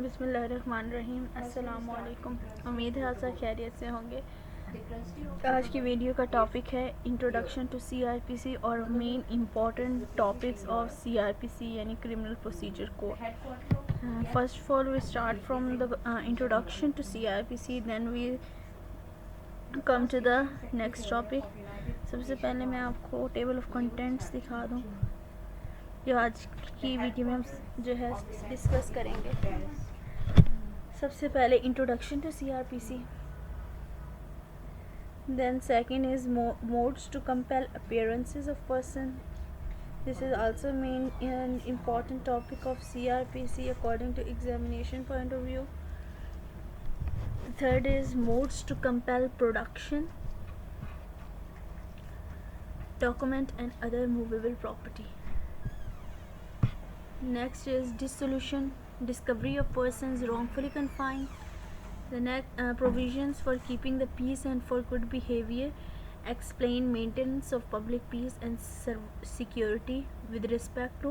बिस्मिल्लाहिर्रहमानिर्रहीम। अस्सलाम वालेकुम। उम्मीद है आप सब खैरियत से होंगे। आज की वीडियो का टॉपिक है इंट्रोडक्शन टू सीआरपीसी और main important topics of CrPC यानी criminal procedure code. First of all we start from the introduction to CrPC, then we come to the next topic. सबसे पहले मैं आपको टेबल ऑफ कंटेंट्स दिखा दूँ जो आज की वीडियो में हम जो है डिस्कस करेंगे। सबसे पहले introduction to CRPC, then second is modes to compel appearances of person. This is also main an important topic of CRPC according to examination point of view. Third is modes to compel production, document and other movable property. Next is dissolution, discovery of persons wrongfully confined. The next provisions for keeping the peace and for good behavior, explain maintenance of public peace and security with respect to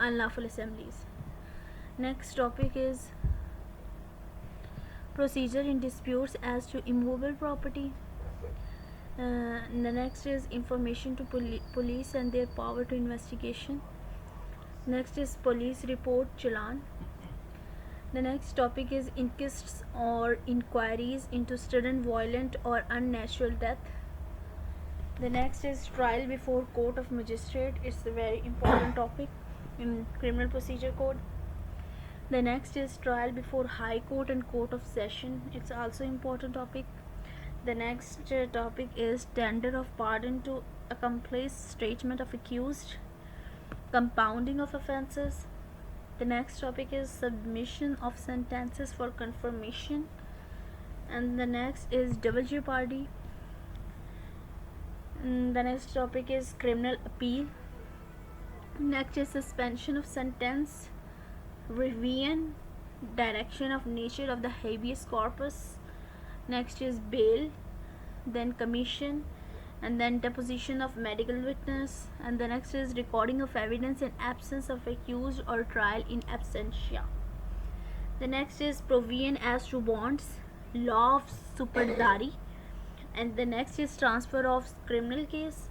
unlawful assemblies. Next topic is procedure in disputes as to immovable property. The next is information to police and their power to investigation. Next is police report challan. The next topic is inquests or inquiries into sudden violent or unnatural death. The next is trial before court of magistrate. It's a very important topic in criminal procedure code. The next is trial before high court and court of session. It's also important topic. The next topic is tender of pardon to accomplice statement of accused, compounding of offences. The next topic is submission of sentences for confirmation, and the next is double jeopardy. The next topic is criminal appeal. Next is suspension of sentence, revision, direction of nature of the habeas corpus. Next is bail, then commission, and then deposition of medical witness, and the next is recording of evidence in absence of accused or trial in absentia. The next is provision as to bonds, law of superdari, and the next is transfer of criminal case,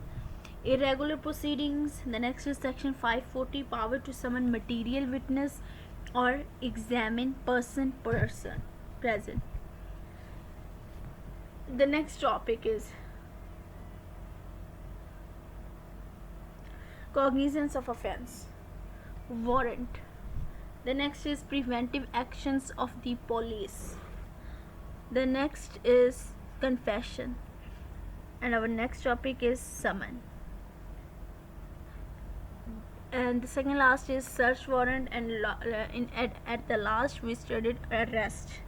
irregular proceedings. The next is section 540, power to summon material witness or examine person present. The next topic is cognizance of offense, warrant. The next is preventive actions of the police. The next is confession, and our next topic is summon. And the second last is search warrant, and at the last we studied arrest.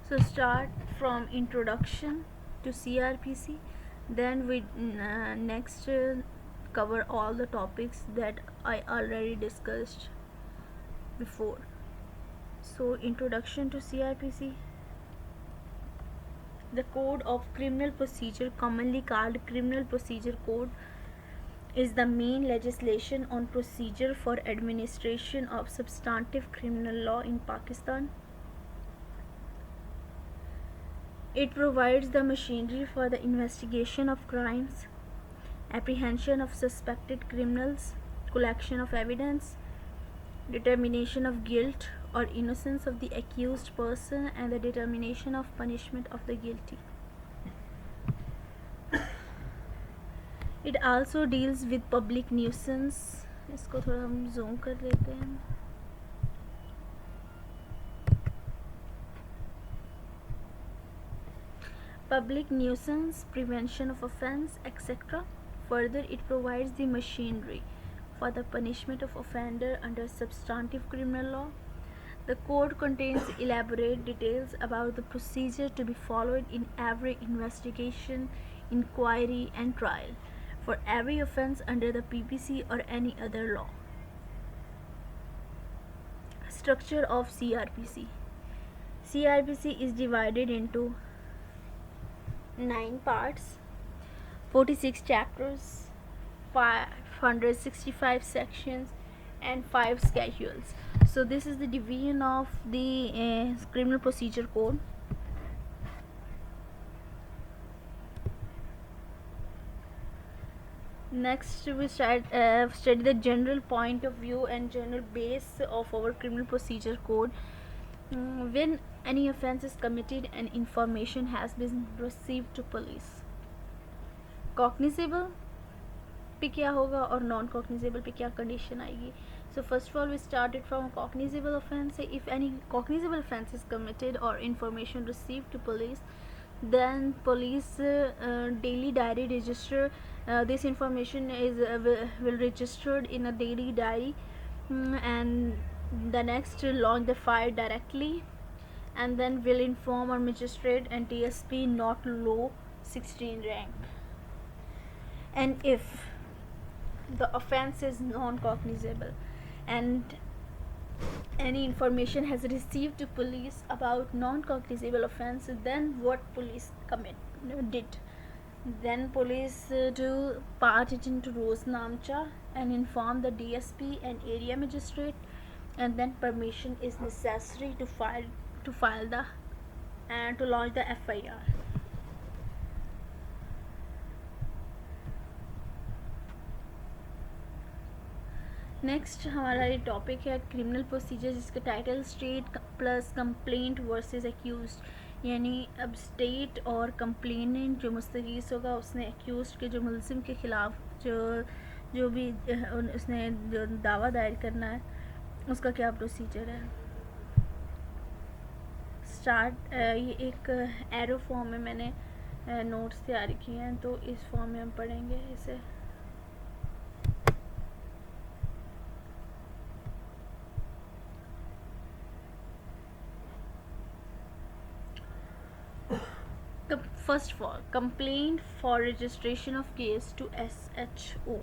So start from introduction to CRPC, then we next cover all the topics that I already discussed before. So introduction to CRPC. The Code of Criminal Procedure, commonly called Criminal Procedure Code, is the main legislation on procedure for administration of substantive criminal law in Pakistan. It provides the machinery for the investigation of crimes, apprehension of suspected criminals, collection of evidence, determination of guilt or innocence of the accused person, and the determination of punishment of the guilty. It also deals with public nuisance. इसको थोड़ा हम zoom कर लेते हैं. Public nuisance, prevention of offense, etc. Further, it provides the machinery for the punishment of offender under substantive criminal law. The code contains elaborate details about the procedure to be followed in every investigation, inquiry, and trial for every offense under the PPC or any other law. Structure of CRPC. CRPC is divided into 9 parts, 46 chapters, 565 sections, and 5 schedules. So this is the division of the criminal procedure code. Next we study the general point of view and general base of our criminal procedure code. When any offense is committed and information has been received to police, cognizable पे क्या होगा और non cognizable पे क्या condition आएगी. So first of all we started from a cognizable offense. If any cognizable offense is committed or information received to police, then police daily diary register this information is will registered in a daily diary, and the next launch the file directly, and then will inform our magistrate and TSP not low 16 rank. And if the offense is non-cognizable and any information has received to police about non-cognizable offense, then what police did, then police do part it into Roznamcha and inform the DSP and area magistrate, and then permission is necessary to file the and to launch the FIR. Next हमारा ये topic है criminal procedure, जिसका title state plus complaint versus accuse, यानी अब state और complainant जो मुस्तगीस होगा उसने एक्यूज के जो मुलजिम के ख़िलाफ़ जो भी उसने जो दावा दायर करना है उसका क्या प्रोसीजर है. ये एक एरो फॉर्म में मैंने नोट्स तैयार किए हैं, तो इस फॉर्म में हम पढ़ेंगे इसे. First of all, complaint for registration of case to SHO.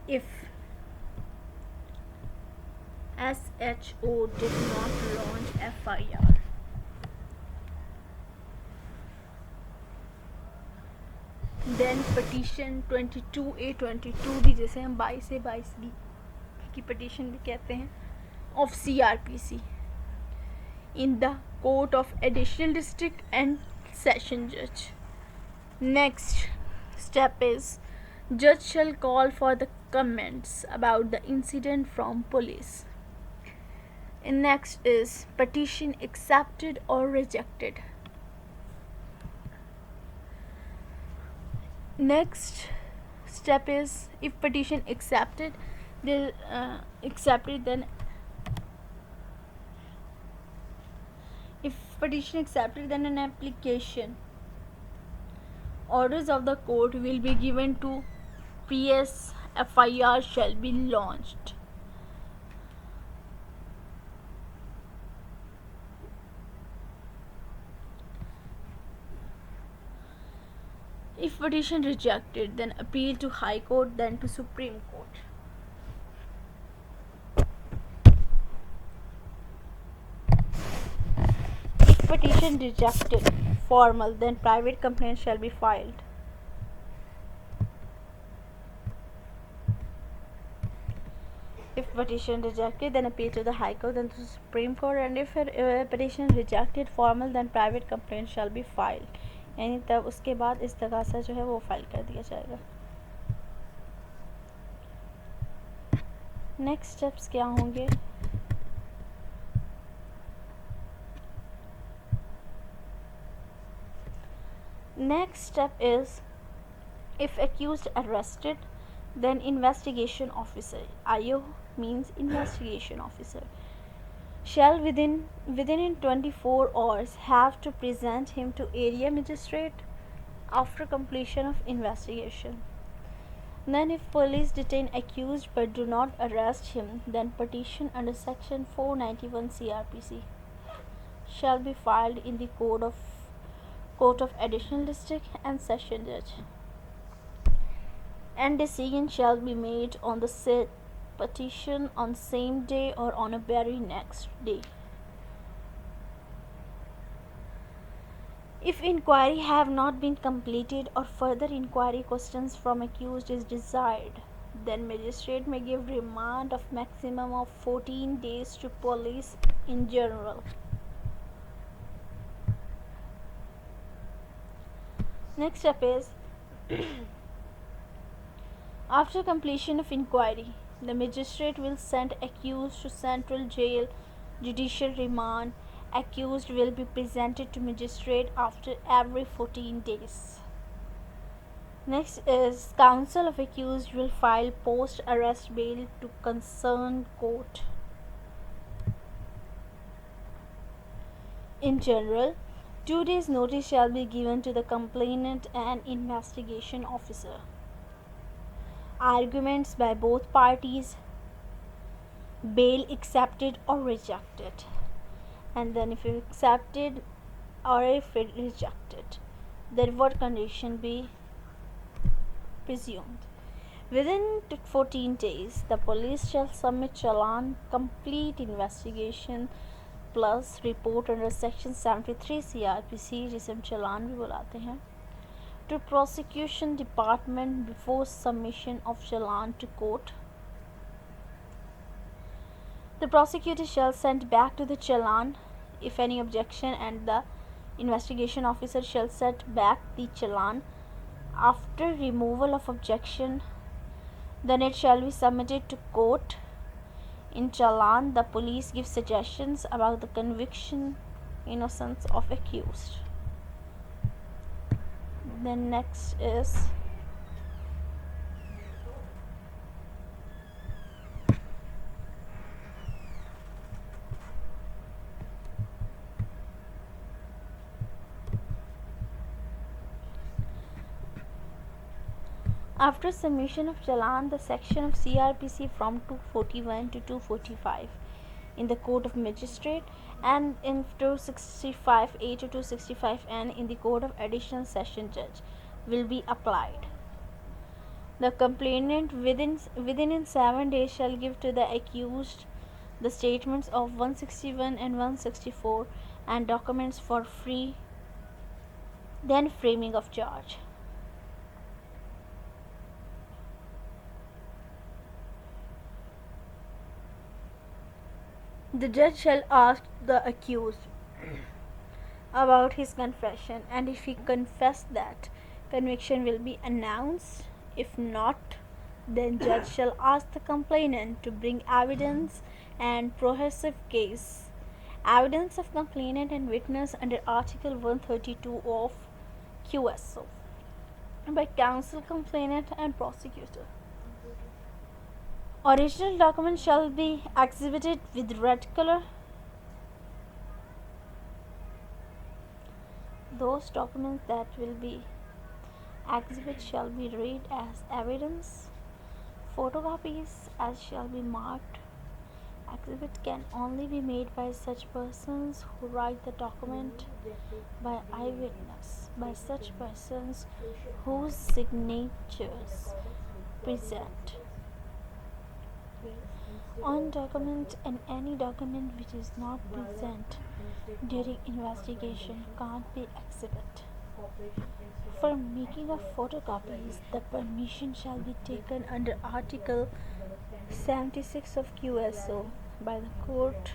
If SHO did not launch FIR, then petition 22A22 भी, जैसे हम 22A22B की petition भी कहते हैं, of CRPC in the court of additional district and session judge. Next step is judge shall call for the comments about the incident from police. And next is petition accepted or rejected. Next step is if petition accepted, then if petition accepted, then an application orders of the court will be given to PS. FIR shall be launched. If petition rejected, then appeal to High Court, then to Supreme Court. Petition rejected formal, then private complaint shall be filed. If petition rejected, then appeal to the High Court, then to Supreme Court, and if petition rejected formal, then private complaint shall be filed. यानी तब उसके बाद इस्तगासा जो है वो file कर दिया जाएगा. नेक्स्ट स्टेप्स क्या होंगे? Next step is if accused arrested, then investigation officer, IO means investigation officer, shall within 24 hours have to present him to area magistrate after completion of investigation. Then if police detain accused but do not arrest him, then petition under section 491 CRPC shall be filed in the court of additional district and session judge, and decision shall be made on the said petition on same day or on a very next day. If inquiry have not been completed or further inquiry questions from accused is desired, then magistrate may give remand of maximum of 14 days to police in general. Next step is after completion of inquiry, the magistrate will send accused to central jail, judicial remand. Accused will be presented to magistrate after every 14 days. Next is counsel of accused will file post-arrest bail to concerned court. In general, 2 days notice shall be given to the complainant and investigation officer. Arguments by both parties, bail accepted or rejected, and then if you accepted or if it rejected, then what condition be presumed. Within 14 days, the police shall submit challan, complete investigation plus report under section 73 CRPC, जिसे हम चालान भी बुलाते हैं, to prosecution department before submission of challan to court. The prosecutor shall send back to the challan if any objection, and the investigation officer shall send back the challan. After removal of objection, then it shall be submitted to court. In challan, the police give suggestions about the conviction, innocence of accused. Then next is after submission of challan, the section of CRPC from 241 to 245 in the Court of Magistrate and in 265A to 265N in the Court of Additional Session Judge will be applied. The complainant within 7 days shall give to the accused the statements of 161 and 164 and documents for free, then framing of charge. The judge shall ask the accused about his confession, and if he confessed that, conviction will be announced. If not, then judge shall ask the complainant to bring evidence and prohesive case. Evidence of complainant and witness under Article 132 of QSO by counsel, complainant and prosecutor. Original document shall be exhibited with red color. Those documents that will be exhibited shall be read as evidence. Photocopies as shall be marked. Exhibit can only be made by such persons who write the document by eyewitness, by such persons whose signatures present on document, and any document which is not present during investigation can't be exhibited. For making of photocopies, the permission shall be taken under Article 76 of QSO by the court.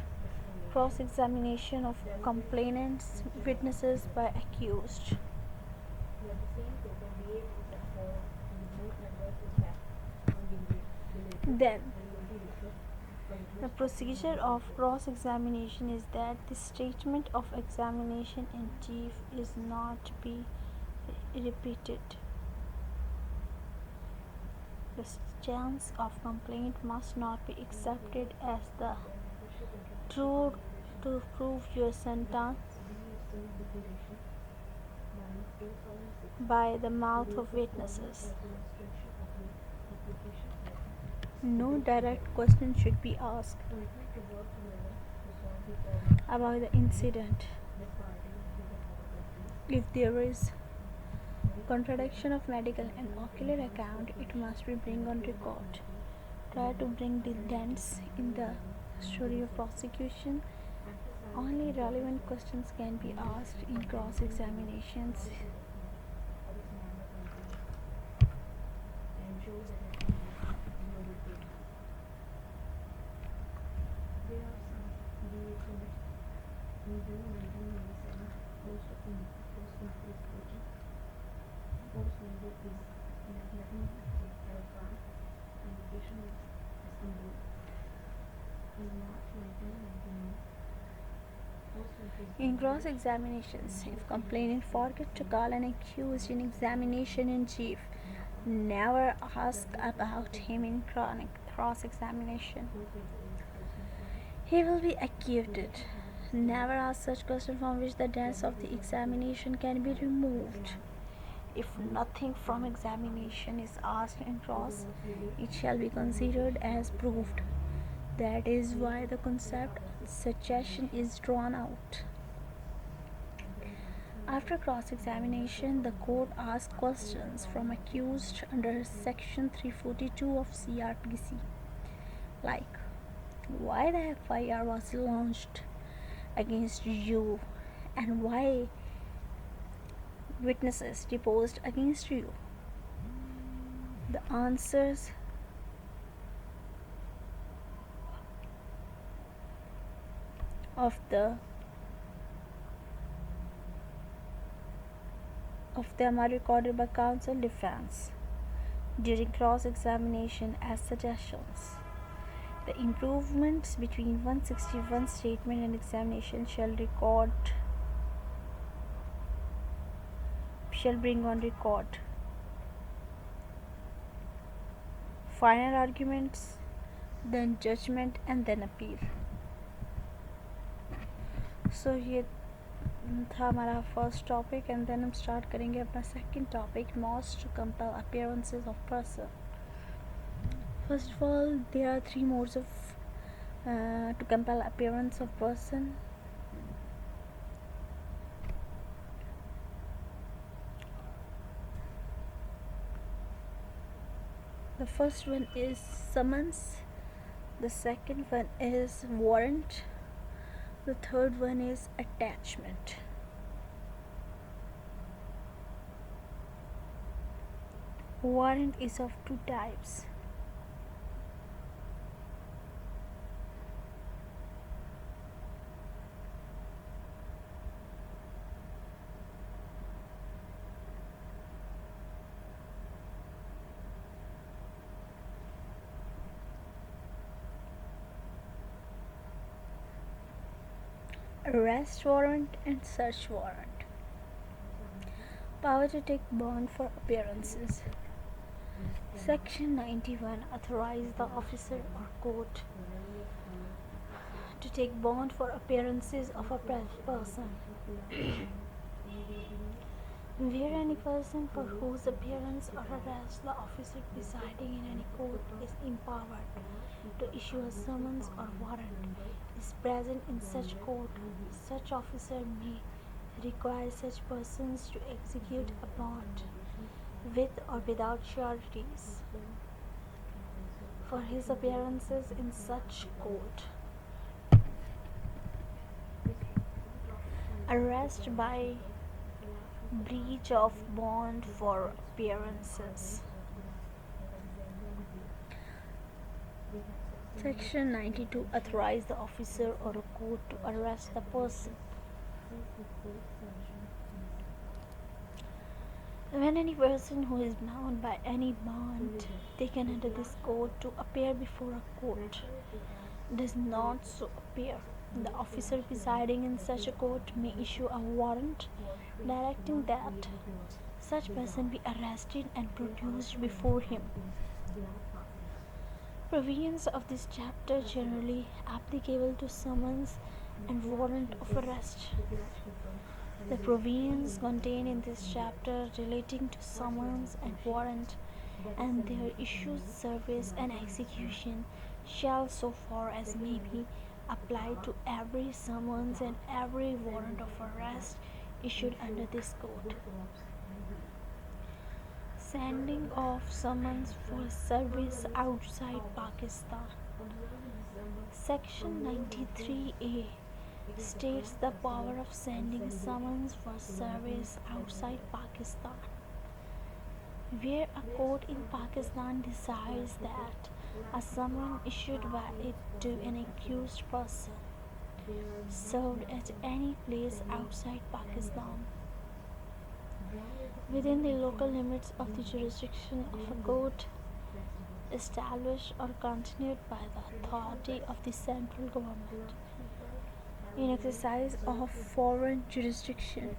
Cross-examination of complainants, witnesses by accused. Then, the procedure of cross-examination is that the statement of examination in chief is not to be repeated. The stance of complaint must not be accepted as the truth to prove your sentence by the mouth of witnesses. No direct question should be asked about the incident. If there is contradiction of medical and ocular account, it must be bring on record. Try to bring the dents in the story of prosecution Only relevant questions can be asked in cross-examinations. In cross-examinations, if complainant forget to call an accused in examination in chief, never ask about him in chronic cross-examination. He will be acquitted. Never ask such questions from which the dates of the examination can be removed. If nothing from examination is asked in cross, it shall be considered as proved. That is why the concept suggestion is drawn out. After cross-examination, the court asks questions from accused under section 342 of CRPC, like why the FIR was launched against you and why witnesses deposed against you. The answers of them are recorded by counsel defense during cross-examination as suggestions. The improvements between 161 statement and examination shall bring on record final arguments, then judgment and then appeal. So ये था हमारा first topic and then हम start करेंगे अपना second topic, most to compel appearances of person. First of all, there are three modes of to compel appearance of person. The first one is summons. The second one is warrant. The third one is attachment. Warrant is of two types. Arrest warrant and search warrant. Power to take bond for appearances. Section 91 authorizes the officer or court to take bond for appearances of a person. Where any person for whose appearance or arrest the officer presiding in any court is empowered to issue a summons or warrant is present in such court, such officer may require such persons to execute a bond with or without sureties for his appearances in such court. Arrest by breach of bond for appearances. Section 92 authorizes the officer or a court to arrest the person when any person who is bound by any bond taken under this code to appear before a court does not so appear. The officer presiding in such a court may issue a warrant directing that such person be arrested and produced before him. Provisions of this chapter generally applicable to summons and warrant of arrest. The provisions contained in this chapter relating to summons and warrant and their issue, service and execution shall so far as may be apply to every summons and every warrant of arrest issued under this code. Sending of summons for service outside Pakistan. Section 93A states the power of sending summons for service outside Pakistan. Where a court in Pakistan decides that a summons issued by it to an accused person served at any place outside Pakistan within the local limits of the jurisdiction of a court established or continued by the authority of the central government in exercise of foreign jurisdiction.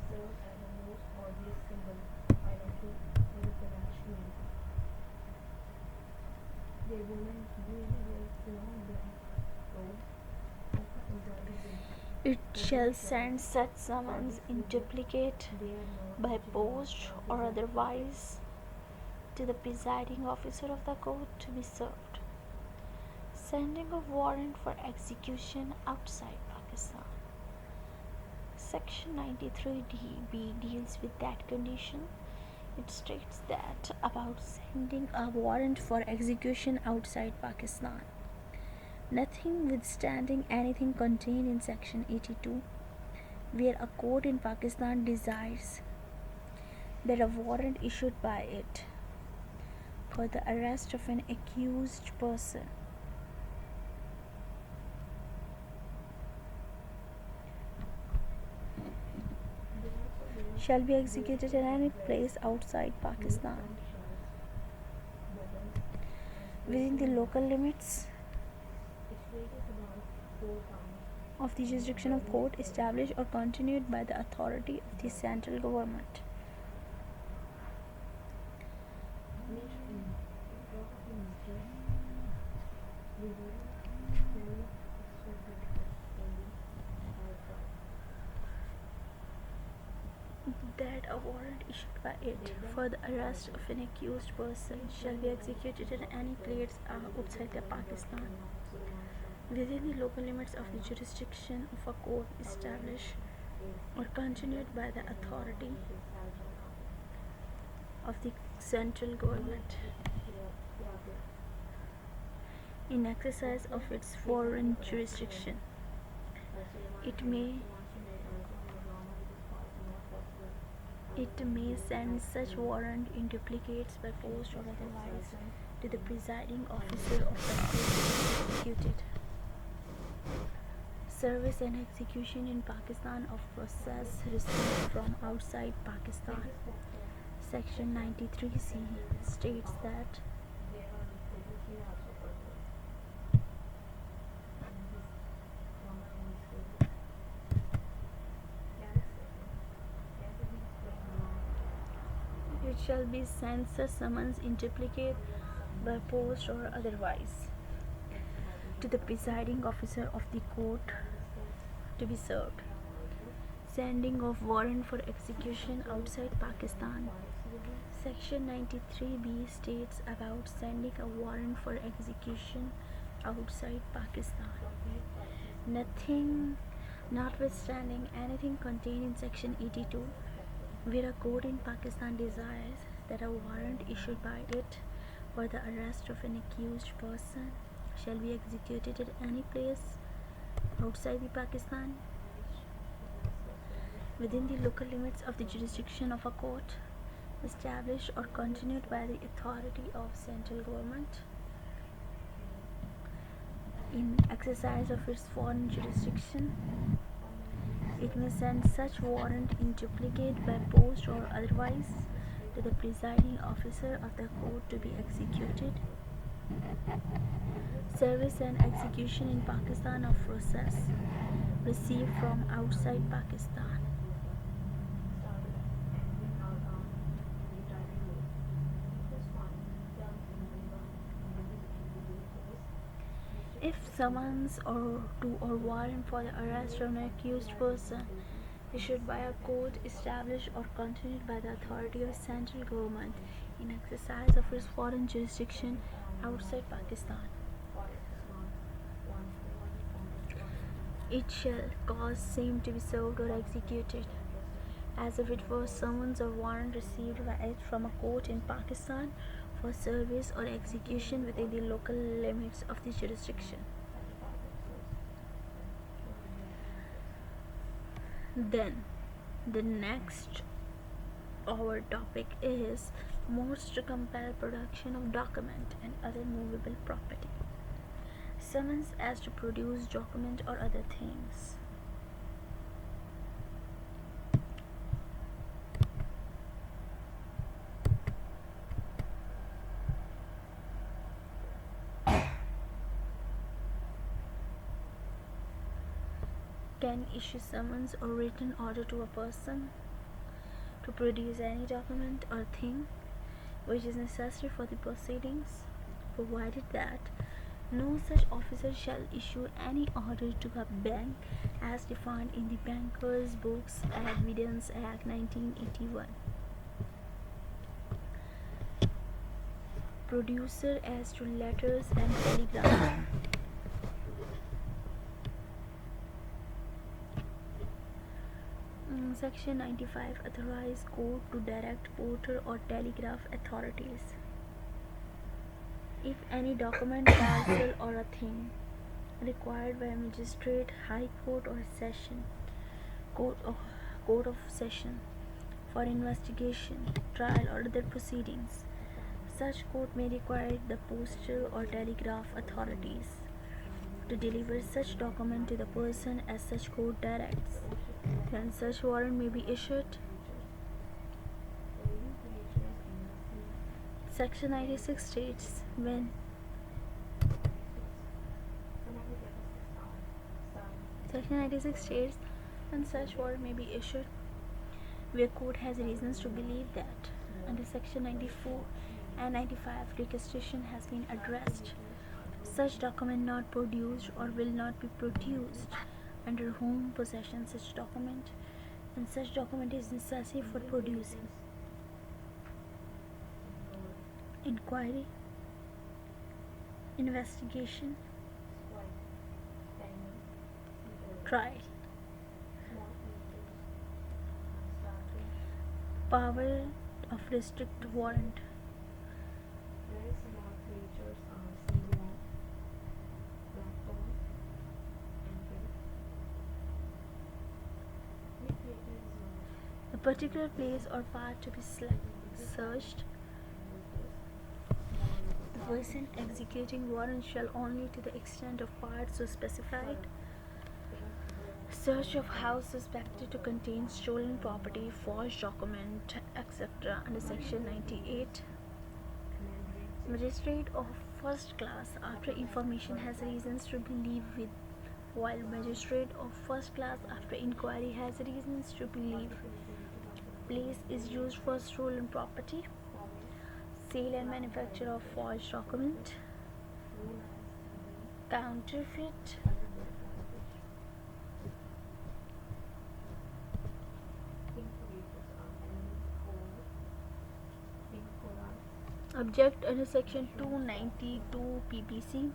It shall send such summons in duplicate by post or otherwise to the presiding officer of the court to be served. Sending a warrant for execution outside Pakistan. Section 93D deals with that condition. It states that about sending a warrant for execution outside Pakistan. Notwithstanding anything contained in Section 82, where a court in Pakistan desires that a warrant issued by it for the arrest of an accused person shall be executed in any place outside Pakistan within the local limits of the jurisdiction of court established or continued by the authority of the central government. That a warrant issued by it for the arrest of an accused person shall be executed in any place outside the Pakistan within the local limits of the jurisdiction of a court established or continued by the authority of the central government in exercise of its foreign jurisdiction. It may send such warrant in duplicates by post or otherwise to the presiding officer of the court to be executed. Service and execution in Pakistan of process received from outside Pakistan. Section 93C states that it shall be sent such summons in duplicate by post or otherwise to the presiding officer of the court to be served. Sending of warrant for execution outside Pakistan. Section 93B states about sending a warrant for execution outside Pakistan. Notwithstanding anything contained in Section 82, where a court in Pakistan desires that a warrant issued by it for the arrest of an accused person shall be executed at any place outside the Pakistan within the local limits of the jurisdiction of a court established or continued by the authority of central government in exercise of its foreign jurisdiction. It may send such warrant in duplicate by post or otherwise to the presiding officer of the court to be executed. Service and execution in Pakistan of process received from outside Pakistan. If summons or warrant for the arrest of an accused person issued by a court established or continued by the authority of central government in exercise of its foreign jurisdiction outside Pakistan, it shall cause same to be served or executed as if it was summons or warrant received by it from a court in Pakistan for service or execution within the local limits of the jurisdiction. Then the next our topic is modes to compel production of document and other movable property. Summons as to produce document or other things. Can issue summons or written order to a person to produce any document or thing which is necessary for the proceedings, provided that no such officer shall issue any order to a bank as defined in the Bankers' Books Evidence Act 1981. Producer as to letters and telegrams. Section 95 authorize court to direct porter or telegraph authorities. If any document, parcel or a thing required by a magistrate, high court or session, court of session for investigation, trial or other proceedings, such court may require the postal or telegraph authorities to deliver such document to the person as such court directs. Then such warrant may be issued. Section 96 states when such warrant may be issued where court has reasons to believe that under Section 94 and 95 requisition has been addressed, such document not produced or will not be produced under whom possession such document, and such document is necessary for producing, inquiry, investigation, trial. Power of restrict warrant. A particular place or part to be searched. The person executing warrant shall only to the extent of parts so specified. Search of house suspected to contain stolen property, forged document, etc. under Section 98. Magistrate of first class after information has reasons to believe with, while magistrate of first class after inquiry has reasons to believe. Place is used for stolen property. Sale and manufacture of forged document. Counterfeit. Object under Section 292 PPC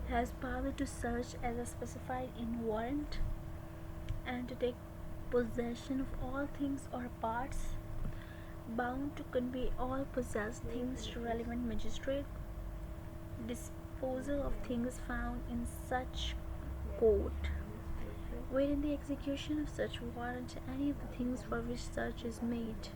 has power to search as specified in warrant and to take possession of all things or parts, bound to convey all possessed things to relevant magistrate, disposal of things found in such court, wherein the execution of such warrant any of the things for which search is made.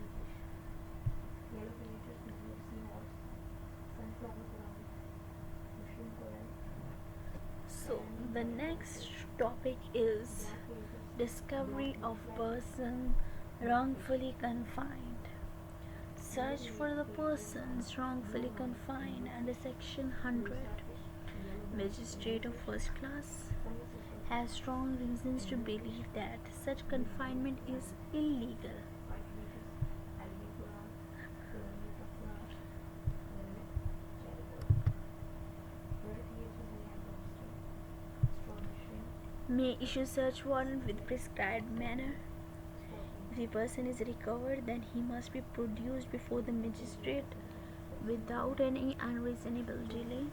So the next topic is discovery of person wrongfully confined. Search for the persons wrongfully confined under Section 100. Magistrate of first class has strong reasons to believe that such confinement is illegal. May issue search warrant with prescribed manner. If a person is recovered, then he must be produced before the magistrate without any unreasonable delay.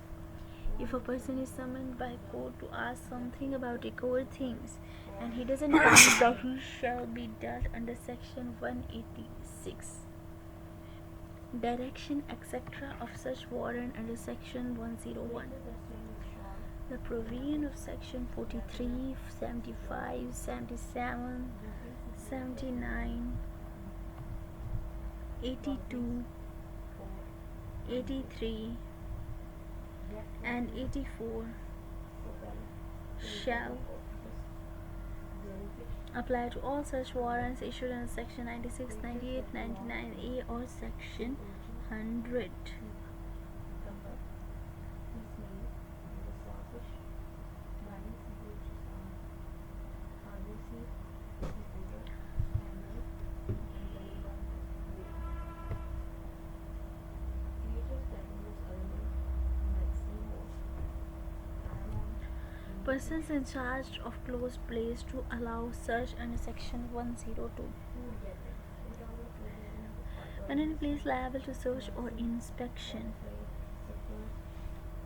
If a person is summoned by court to ask something about recovered things and he doesn't come, then he shall be dealt under Section 186. Direction etc. of such warrant under Section 101. The provision of section 43, 75, 77, 79, 82, 83 and 84 shall apply to all such warrants issued under section 96, 98, 99A or section 100. Persons in charge of closed place to allow search under section 102. When any place liable to search or inspection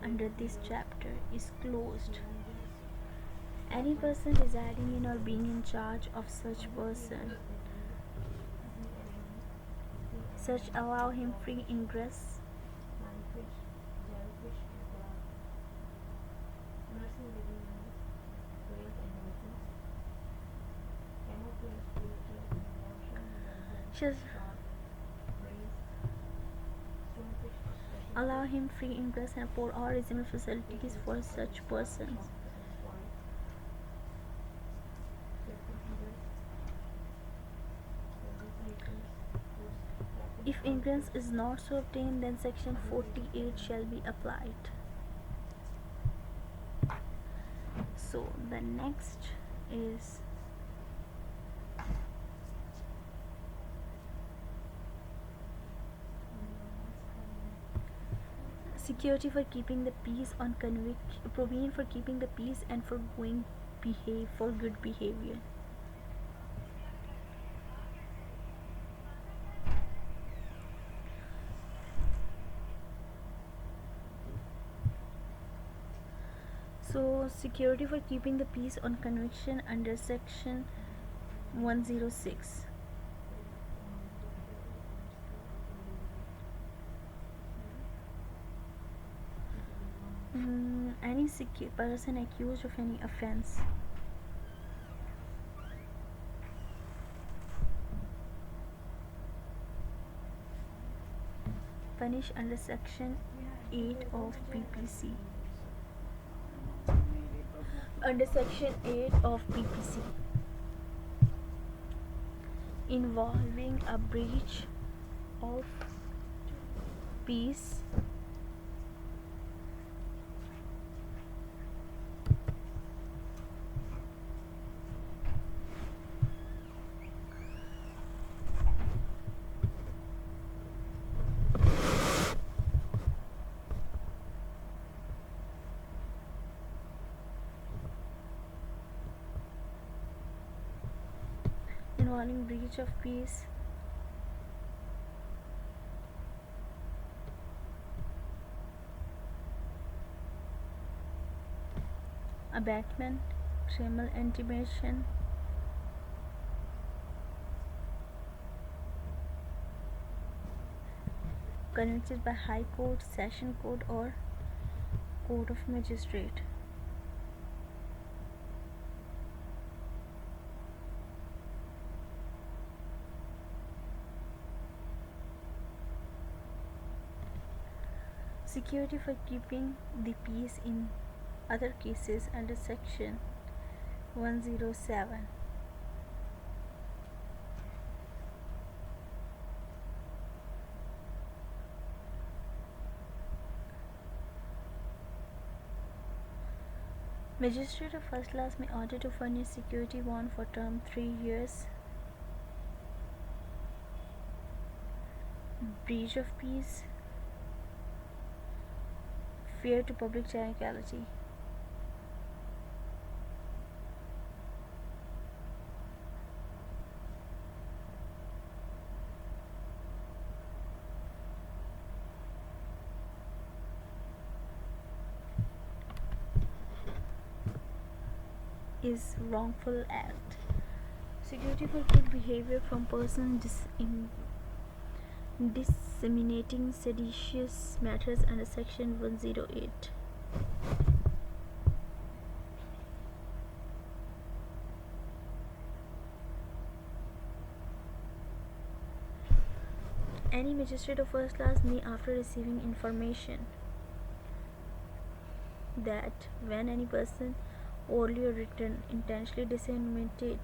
under this chapter is closed, any person residing in or being in charge of such person, such allow him free ingress shall allow him free ingress and for all reasonable facilities for such persons. If ingress is not so obtained, then section 48 shall be applied. So the next is security for keeping the peace on provision for keeping the peace and for good behavior. So security for keeping the peace on conviction under section 106. Any person accused of any offense punished under section 8 of PPC. Under section 8 of PPC involving a breach of peace involving breach of peace, abatement, criminal intimidation, convicted by High Court, Session Court or Court of Magistrate. Security for keeping the peace in other cases under section 107. Magistrate of first class may order to furnish security bond for term 3 years. Breach of peace, fear to public tranquility. Is wrongful act. Security for good behavior from persons disseminating seditious matters under section 108. Any magistrate of first class may, after receiving information that when any person orally or written intentionally disseminated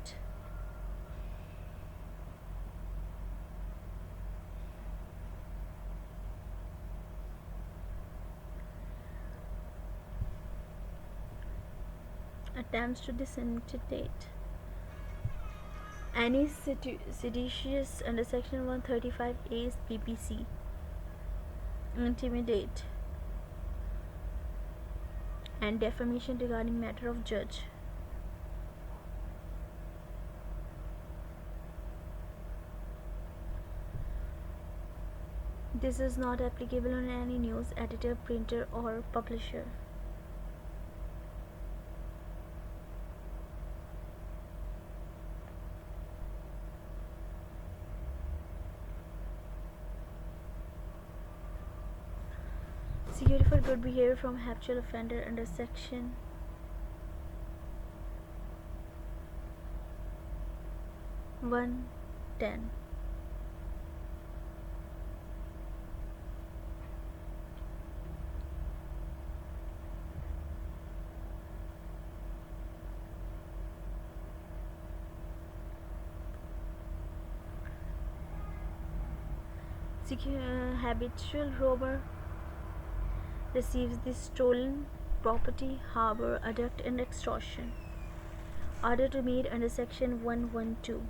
attempts to disseminate any seditious under section 135A PPC, intimidate and defamation regarding matter of judge. This is not applicable on any news editor, printer or publisher. Security for good behavior from habitual offender under section 110. Habitual robber receives the stolen property, harbor, abduct and extortion. Order to meet under section 112.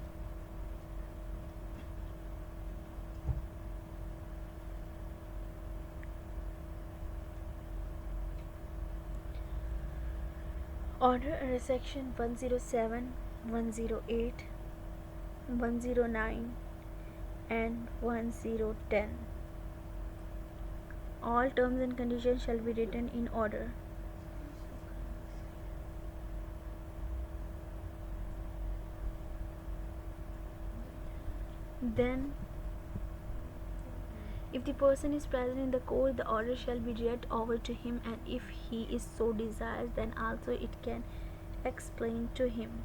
Order under section 107, 108, 109 and 1010. All terms and conditions shall be written in order. Then, if the person is present in the court, the order shall be read over to him, and if he is so desires, then also it can explain to him.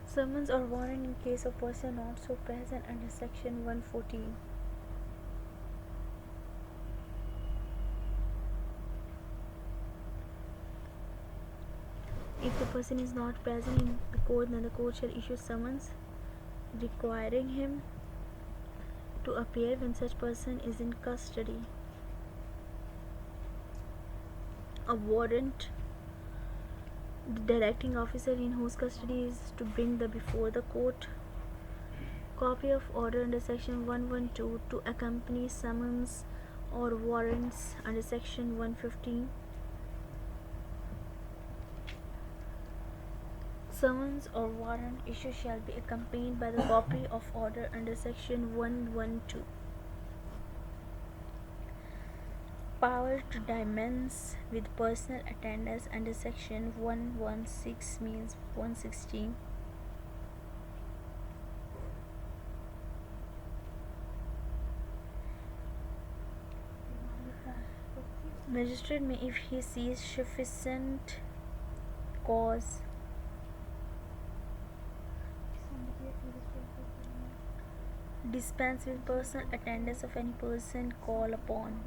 Summons or warrant in case of person not so present under section 114. If the person is not present in the court, then the court shall issue summons requiring him to appear when such person is in custody. A warrant, the directing officer in whose custody is to bring the before the court. Copy of order under section 112 to accompany summons or warrants under section 115. Summons or warrant issue shall be accompanied by the copy of order under section 112. Power to dispense with personal attendance under section 116 means 116. Magistrate may, if he sees sufficient cause, dispense with personal attendance of any person called upon,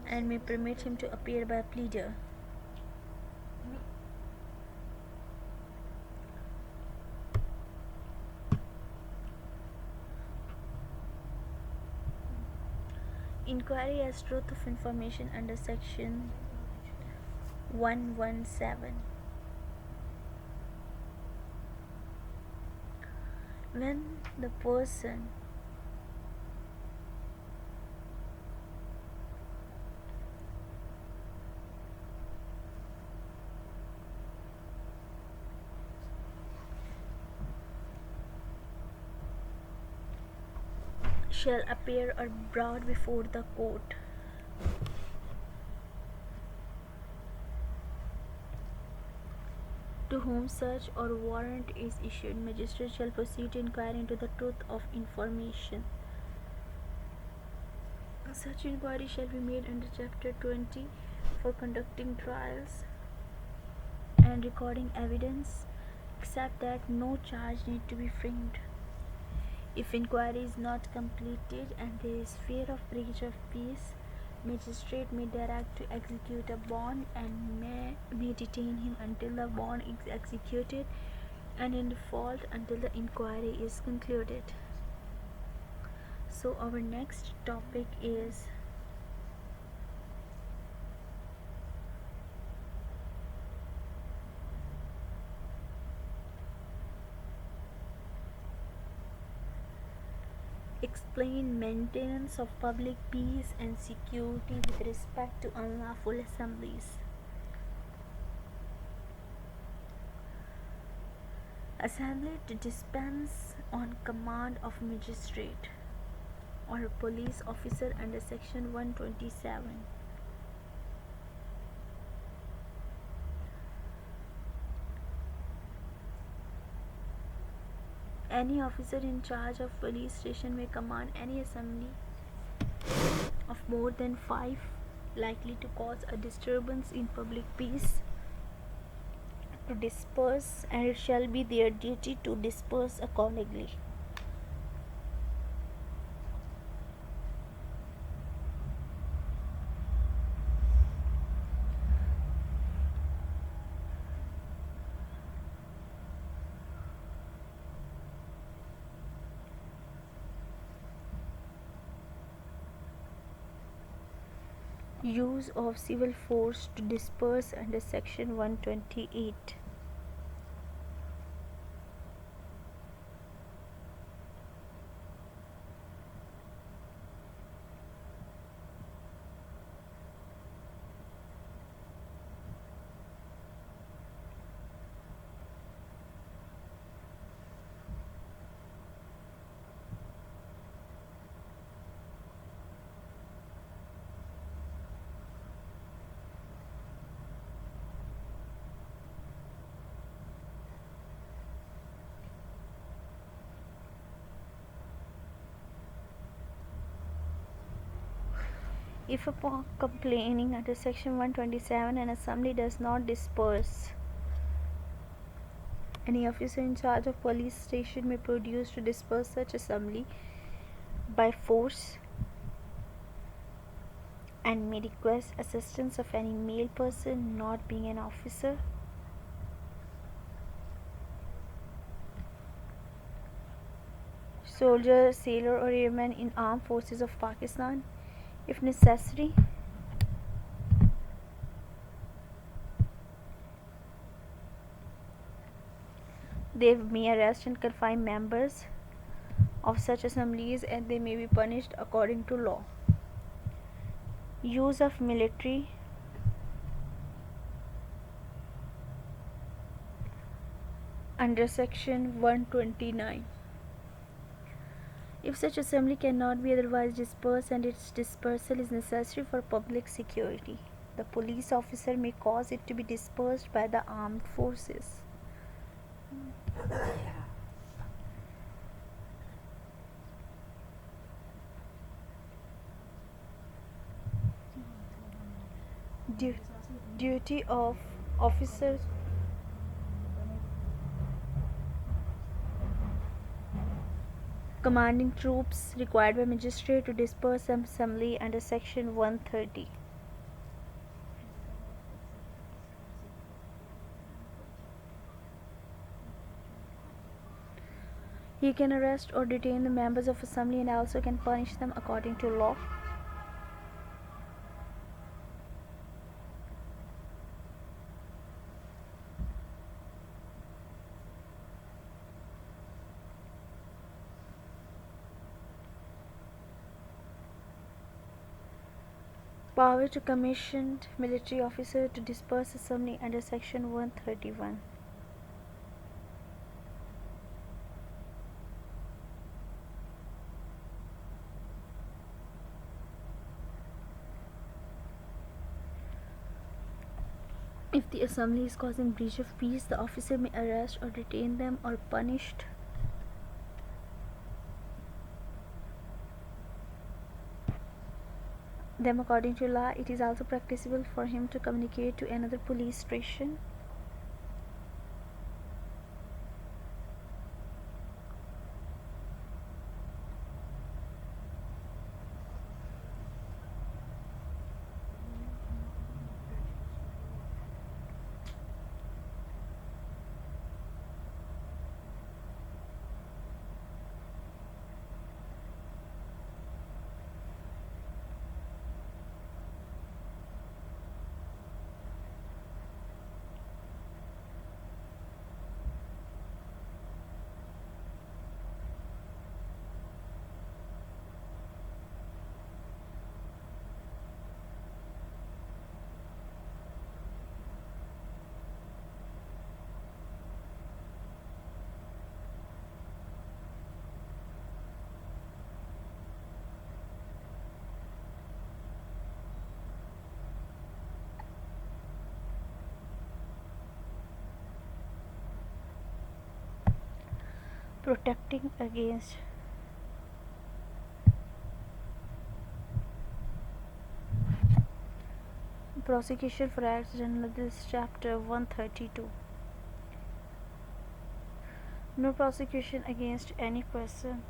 and may permit him to appear by a pleader. Inquiry as truth of information under section 117. When the person shall appear or brought before the court, to whom such or warrant is issued, magistrate shall proceed to inquire into the truth of information. Such inquiry shall be made under Chapter 20 for conducting trials and recording evidence, except that no charge need to be framed. If inquiry is not completed and there is fear of breach of peace, magistrate may direct to execute a bond and may detain him until the bond is executed and in default until the inquiry is concluded. So our next topic is explain maintenance of public peace and security with respect to unlawful assemblies. Assembly to dispense on command of magistrate or police officer under section 127. Any officer in charge of police station may command any assembly of more than 5 likely to cause a disturbance in public peace to disperse, and it shall be their duty to disperse accordingly. Use of civil force to disperse under section 128. If upon complaining under section 127 an assembly does not disperse, any officer in charge of police station may produce to disperse such assembly by force and may request assistance of any male person not being an officer. Soldier, sailor or airman in armed forces of Pakistan, if necessary. They may arrest and confine members of such assemblies and they may be punished according to law. Use of military under section 129. If such assembly cannot be otherwise dispersed and its dispersal is necessary for public security, the police officer may cause it to be dispersed by the armed forces. Duty of officers commanding troops required by magistrate to disperse an assembly under section 130. He can arrest or detain the members of assembly and also can punish them according to law. Power to commission military officer to disperse assembly under section 131. If the assembly is causing breach of peace, the officer may arrest or detain them or punish them according to law. It is also practicable for him to communicate to another police station protecting against prosecution for acts under this chapter 132. No prosecution against any person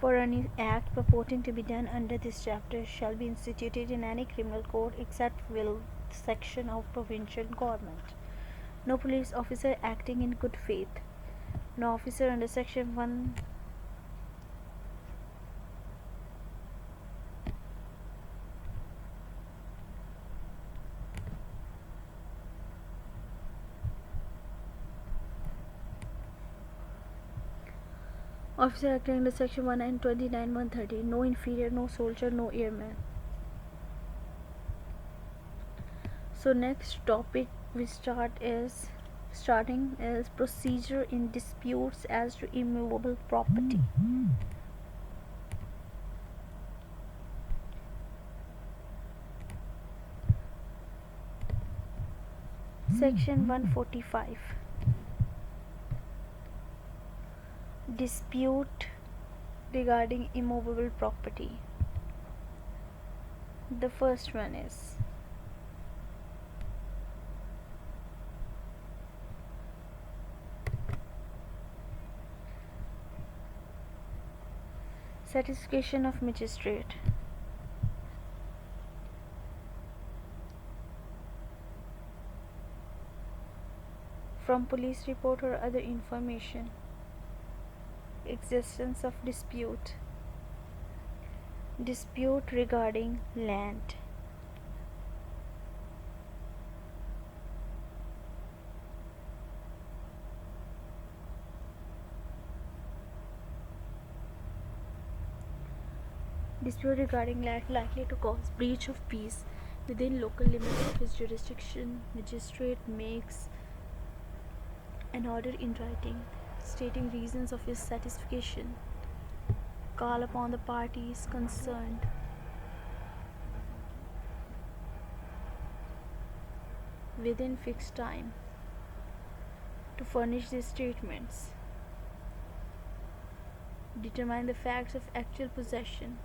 for any act purporting to be done under this chapter shall be instituted in any criminal court except will section of provincial government. No police officer acting in good faith. No officer under section 1 officer acting under section 129 130. No inferior, no soldier, no airman. So next topic we starting is procedure in disputes as to immovable property. Section 145. Dispute regarding immovable property. The first one is satisfaction of magistrate. From police report or other information. Existence of dispute. Dispute regarding land. Dispute regarding land likely to cause breach of peace within local limits of his jurisdiction. Magistrate makes an order in writing stating reasons of his satisfaction. Call upon the parties concerned within fixed time to furnish these statements. Determine the facts of actual possession.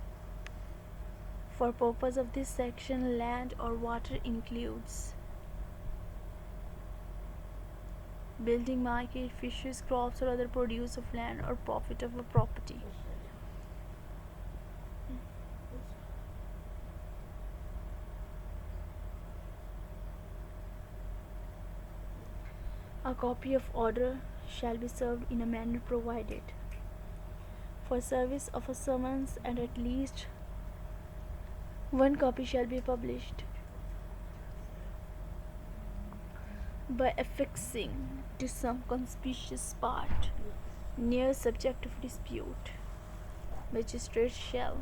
For purpose of this section, land or water includes building, market, fishes, crops, or other produce of land or profit of a property. A copy of order shall be served in a manner provided for service of a summons, and at least one copy shall be published by affixing to some conspicuous part near subject of dispute. Magistrate shall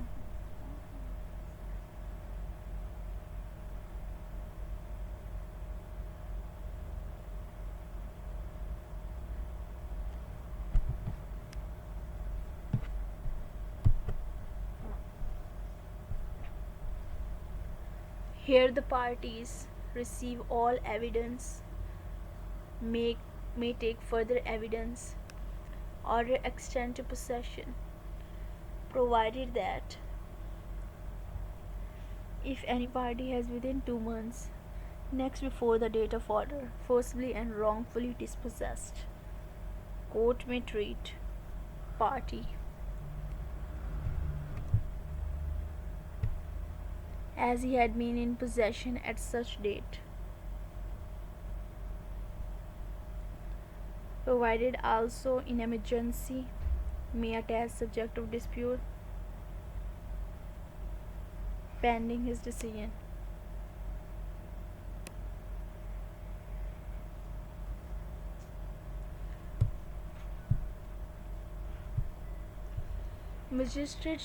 Here the parties receive all evidence, may take further evidence, order extend to possession, provided that if any party has within 2 months next before the date of order forcibly and wrongfully dispossessed, court may treat party as he had been in possession at such date, provided also in emergency may attach subject of dispute pending his decision. Magistrate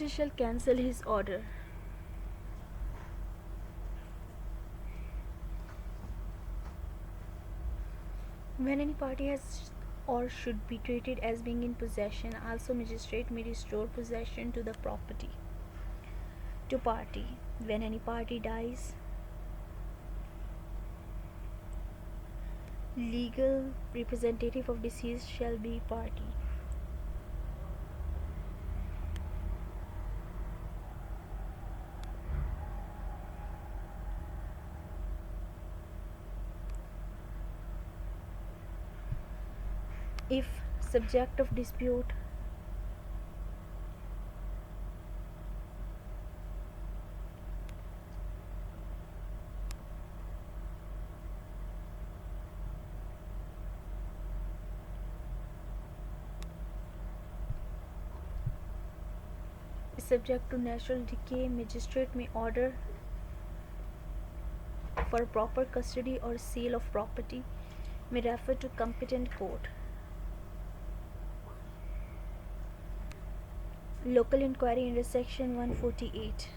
shall cancel his order when any party has or should be treated as being in possession. Also, magistrate may restore possession to the property to party when any party dies. Legal representative of deceased shall be party. If subject of dispute is subject to natural decay, magistrate may order for proper custody or sale of property, may refer to competent court. Local inquiry under section 148.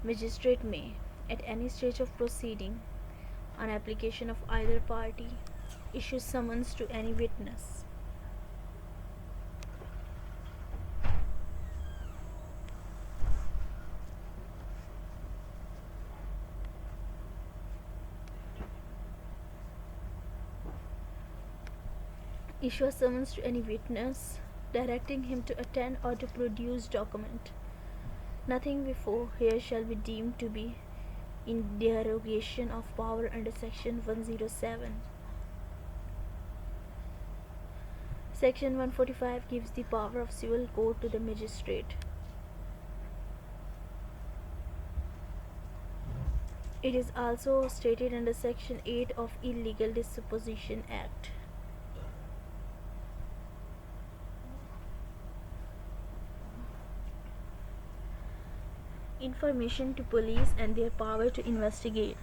Magistrate may, at any stage of proceeding, on application of either party, issue summons to any witness. Issue a summons to any witness, directing him to attend or to produce document. Nothing before here shall be deemed to be in derogation of power under section 107. Section 145 gives the power of civil court to the magistrate. It is also stated under section 8 of Illegal Disposition Act. Information to police and their power to investigate.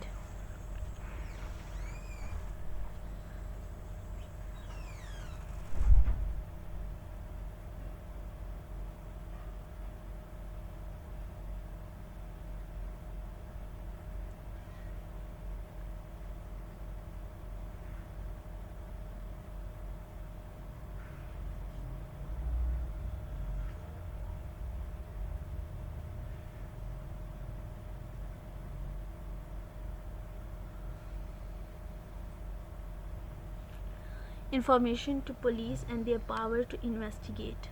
Information to police and their power to investigate.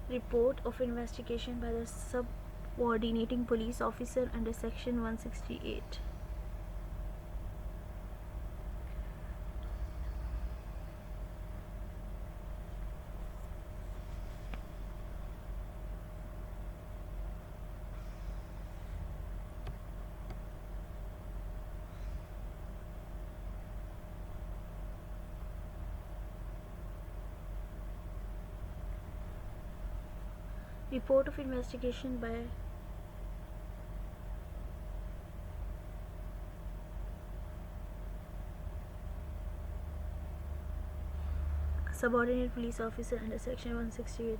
Report of investigation by the subordinating police officer under section 168. Report of investigation by subordinate police officer under section 168.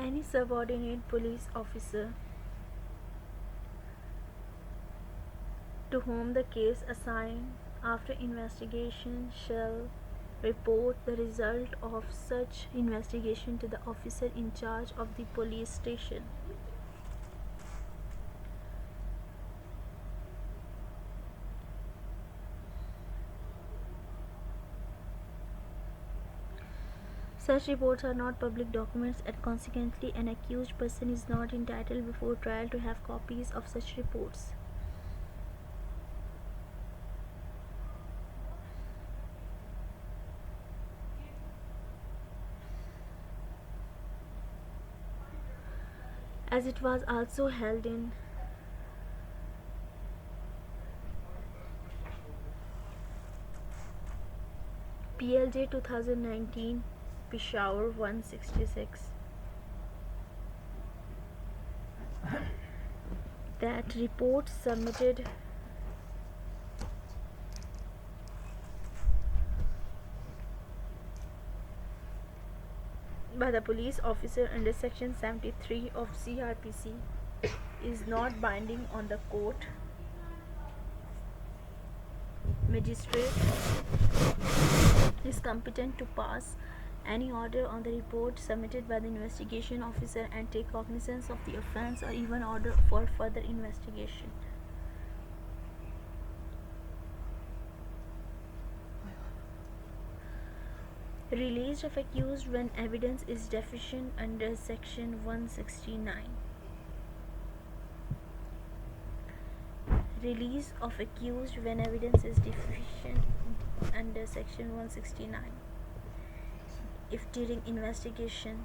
Any subordinate police officer to whom the case assigned after investigation shall report the result of such investigation to the officer in charge of the police station. Such reports are not public documents, and consequently an accused person is not entitled before trial to have copies of such reports. As it was also held in PLJ 2019 Peshawar 166 that reports submitted by the police officer under section 73 of CRPC is not binding on the court, magistrate is competent to pass any order on the report submitted by the investigation officer and take cognizance of the offence or even order for further investigation. Release of accused when evidence is deficient under section 169. Release of accused when evidence is deficient under section 169. If during investigation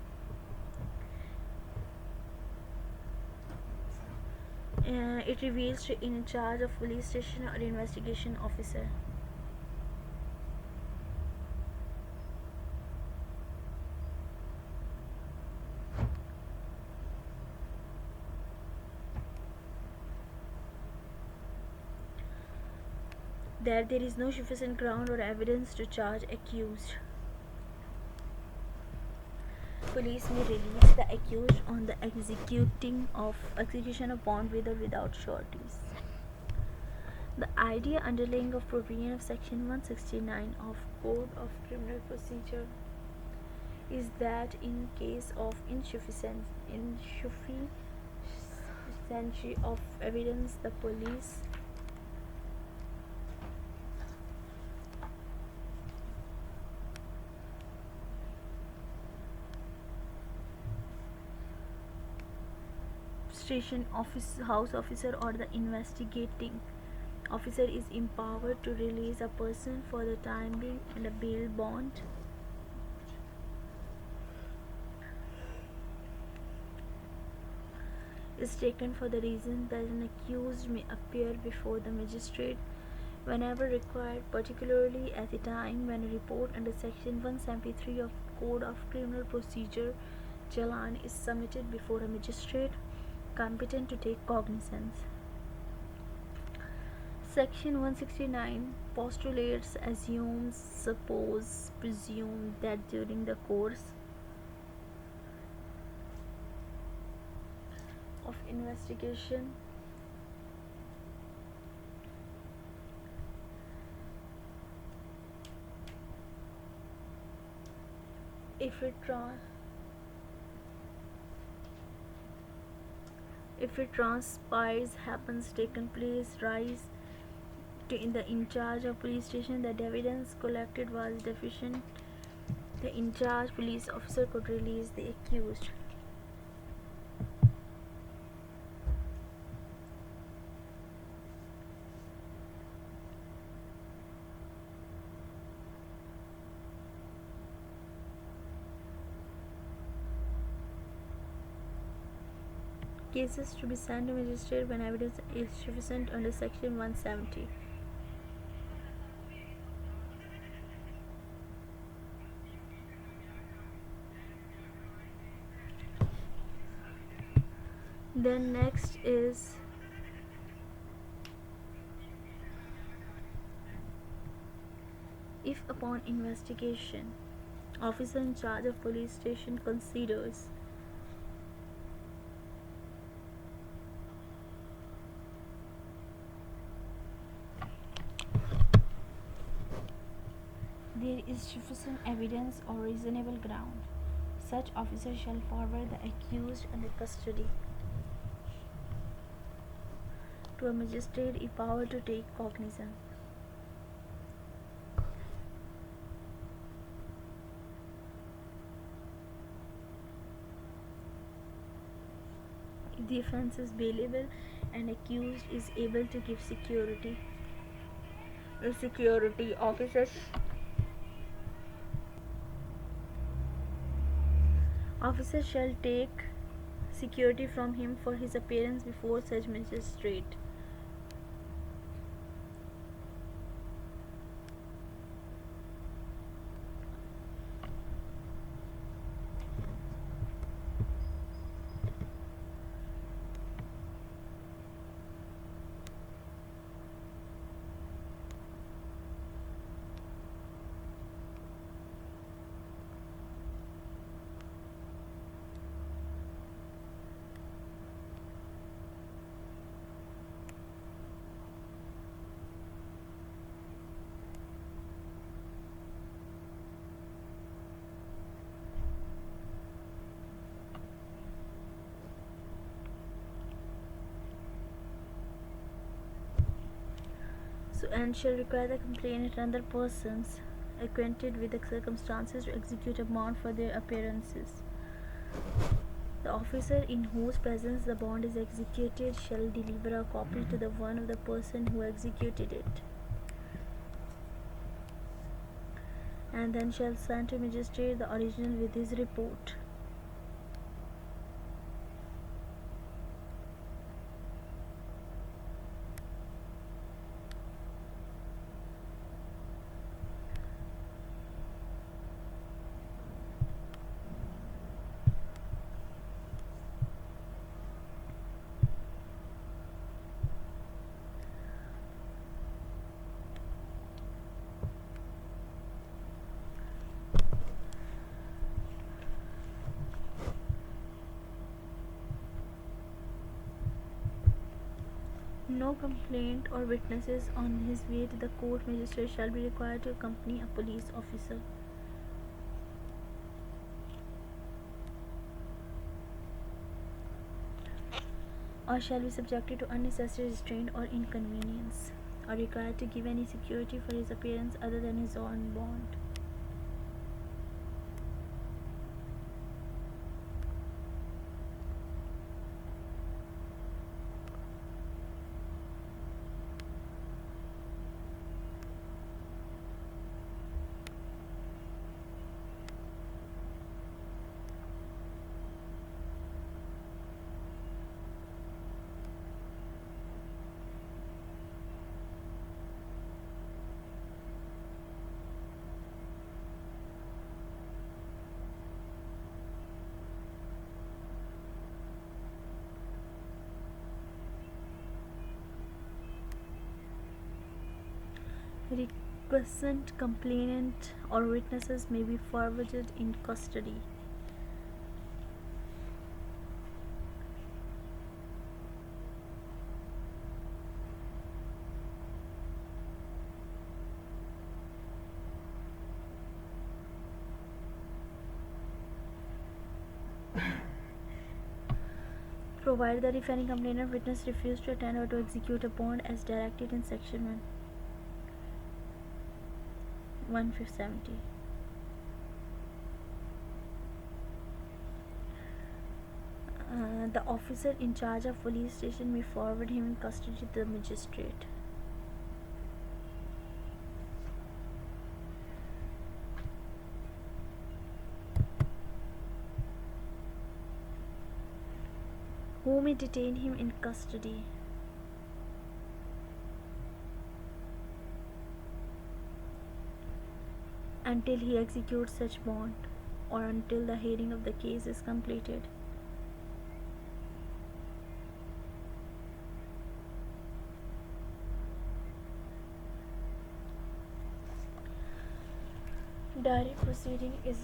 it reveals to in charge of police station or investigation officer that there is no sufficient ground or evidence to charge accused, police may release the accused on the execution of bond with or without sureties. The idea underlying of provision of section 169 of Code of Criminal Procedure is that in case of insufficiency of evidence, the police station house officer or the investigating officer is empowered to release a person for the time being and a bail bond is taken for the reason that an accused may appear before the magistrate whenever required, particularly at the time when a report under section 173 of Code of Criminal Procedure challan is submitted before a magistrate competent to take cognizance. Section 169 postulates, assumes, suppose, presume that during the course of investigation if it transpires, happens, taken place, rise to in the in charge of police station that evidence collected was deficient, the in charge police officer could release the accused. Cases to be sent to magistrate when evidence is sufficient under section 170. Then next is if upon investigation officer in charge of police station considers there is sufficient evidence or reasonable ground, such officer shall forward the accused under custody to a magistrate empowered to take cognizance. If the offence is bailable and accused is able to give security, the security officer shall take security from him for his appearance before such magistrate. And shall require the complainant and other persons acquainted with the circumstances to execute a bond for their appearances. The officer in whose presence the bond is executed shall deliver a copy to the one of the person who executed it, and then shall send to magistrate the original with his report. No complainant or witnesses on his way to the court magistrate shall be required to accompany a police officer. Or shall be subjected to unnecessary restraint or inconvenience, or required to give any security for his appearance other than his own bond. Requestant, complainant, or witnesses may be forwarded in custody. Provided that if any complainant or witness refuse to attend or to execute a bond as directed in section 170. The officer in charge of police station may forward him in custody to the magistrate. Who may detain him in custody? Until he executes such bond, or until the hearing of the case is completed. Direct proceeding is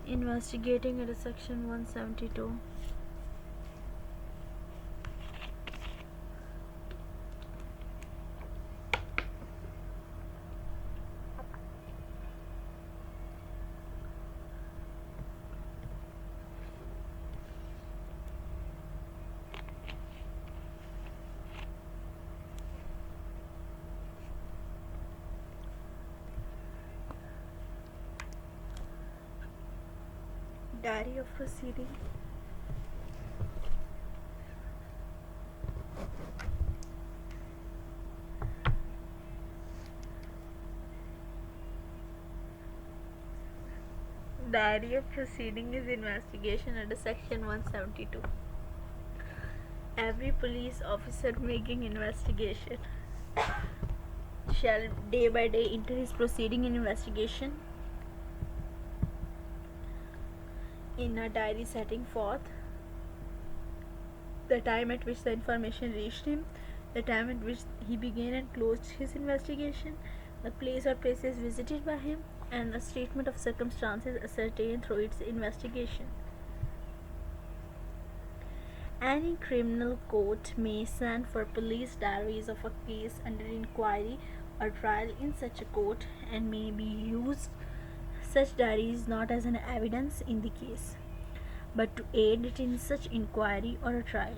investigating under section 172. Diary of proceeding. Diary of proceeding is investigation under section 172. Every police officer making investigation shall day by day enter his proceeding in investigation in a diary setting forth the time at which the information reached him, the time at which he began and closed his investigation, the place or places visited by him, and a statement of circumstances ascertained through its investigation. Any criminal court may send for police diaries of a case under inquiry or trial in such a court, and may be used such diaries not as an evidence in the case, but to aid it in such inquiry or a trial.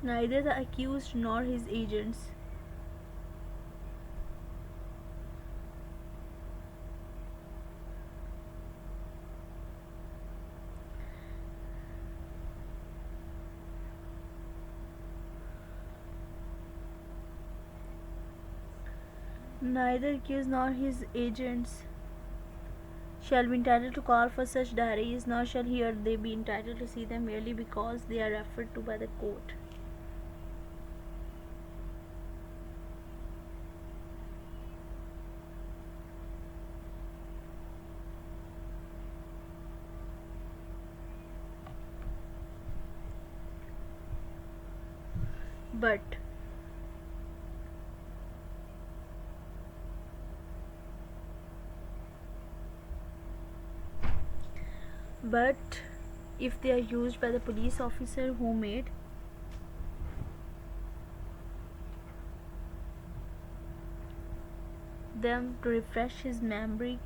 Neither the accused nor his agents shall be entitled to call for such diaries, nor shall he or they be entitled to see them merely because they are referred to by the court. But if they are used by the police officer who made them to refresh his memory,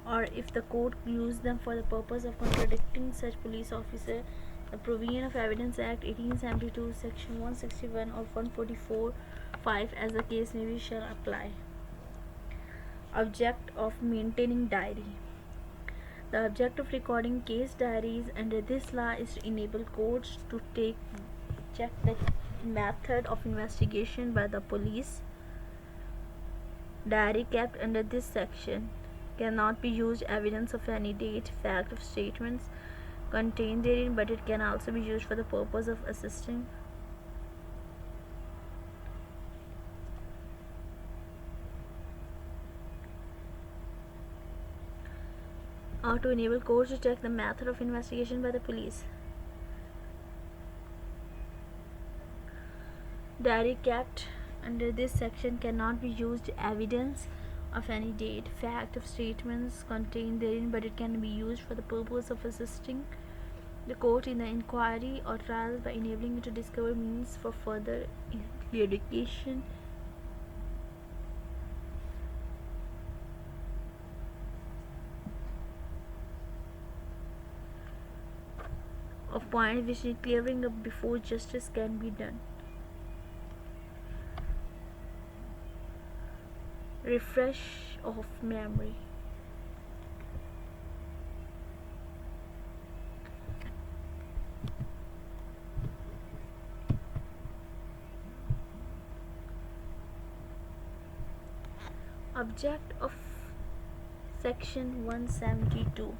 or if the court used them for the purpose of contradicting such police officer, the Provision of Evidence Act 1872, Section 161 or 144(5) as the case may be shall apply. Object of maintaining diary. The object of recording case diaries under this law is to enable courts to check the method of investigation by the police. Diary kept under this section cannot be used evidence of any date, fact, of statements contained therein, but it can also be used for the purpose of assisting or to enable courts to check the method of investigation by the police. Diary kept under this section cannot be used evidence of any date, fact, of statements contained therein, but it can be used for the purpose of assisting the court in the inquiry or trial by enabling it to discover means for further litigation of points which need clearing up before justice can be done. Refresh of memory. Object of section 172.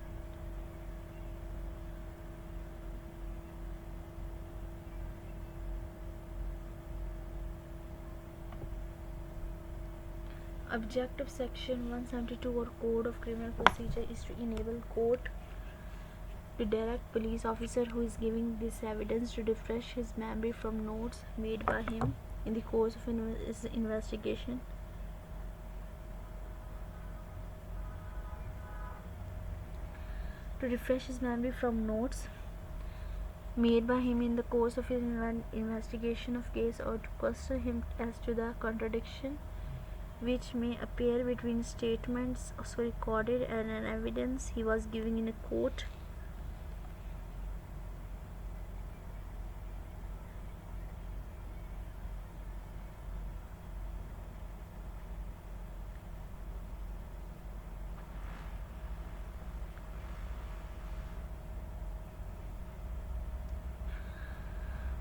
Object of section 172 or Code of Criminal Procedure is to enable court to direct police officer who is giving this evidence to refresh his memory from notes made by him in the course of his investigation. To refresh his memory from notes made by him in the course of his investigation of case, or to question him as to the contradiction which may appear between statements so recorded and an evidence he was giving in a court.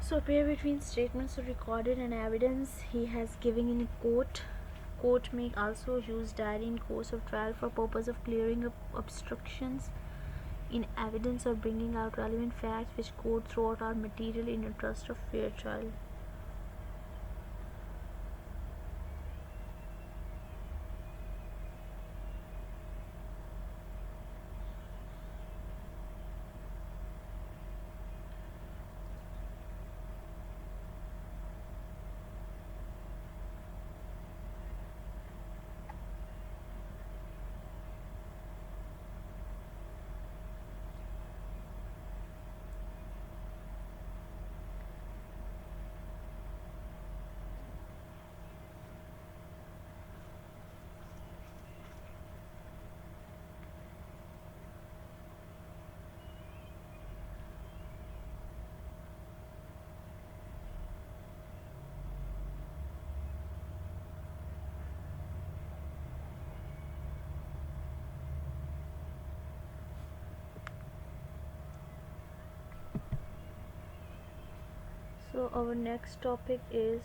So pair between statements recorded and evidence he has given in court. Court may also use diary in course of trial for purpose of clearing up obstructions in evidence or bringing out relevant facts which court throughout are material in interest of fair trial. So our next topic is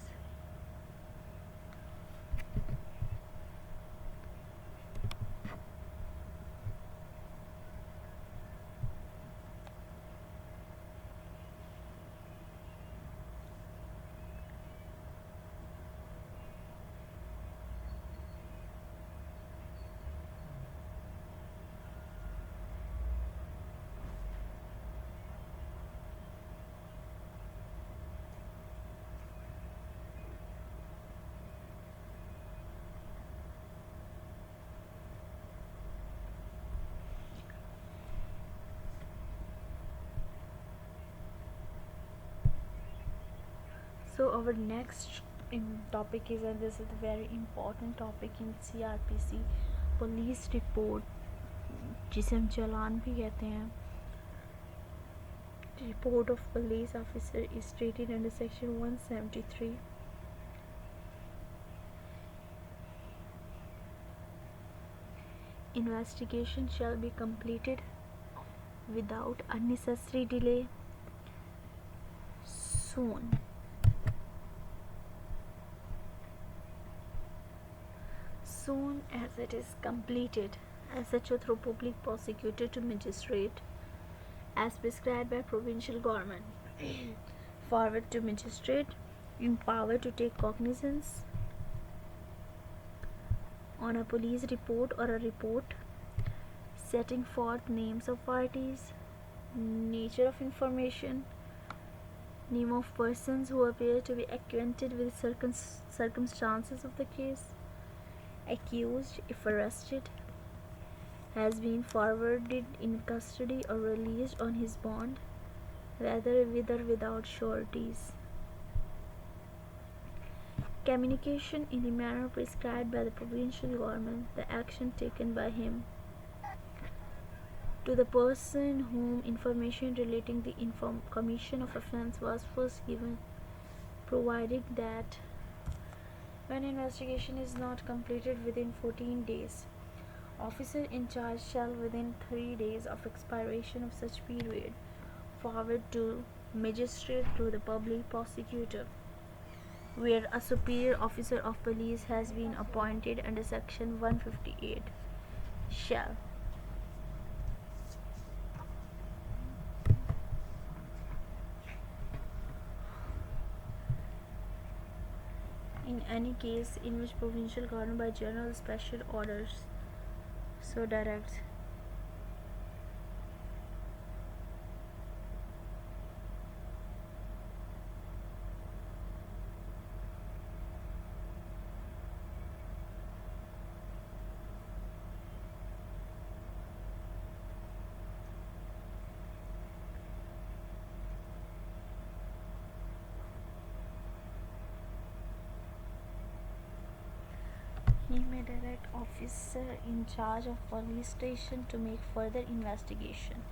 our next topic is, and this is a very important topic in CRPC, police report, जिसे हम चालान भी कहते हैं. Report of police officer is stated under section 173. Investigation shall be completed without unnecessary delay soon. Soon as it is completed, as such through public prosecutor to magistrate, as prescribed by provincial government, forward to magistrate, empowered to take cognizance on a police report or a report setting forth names of parties, nature of information, name of persons who appear to be acquainted with circumstances of the case, accused if arrested, has been forwarded in custody or released on his bond, whether with or without sureties. Communication in the manner prescribed by the provincial government, the action taken by him to the person whom information relating the commission of offence was first given, provided that when investigation is not completed within 14 days, officer in charge shall within 3 days of expiration of such period forward to magistrate through the public prosecutor, where a superior officer of police has been appointed under section 158, shall in any case in which provincial government by general special orders so directs, he may direct officer in charge of police station to make further investigation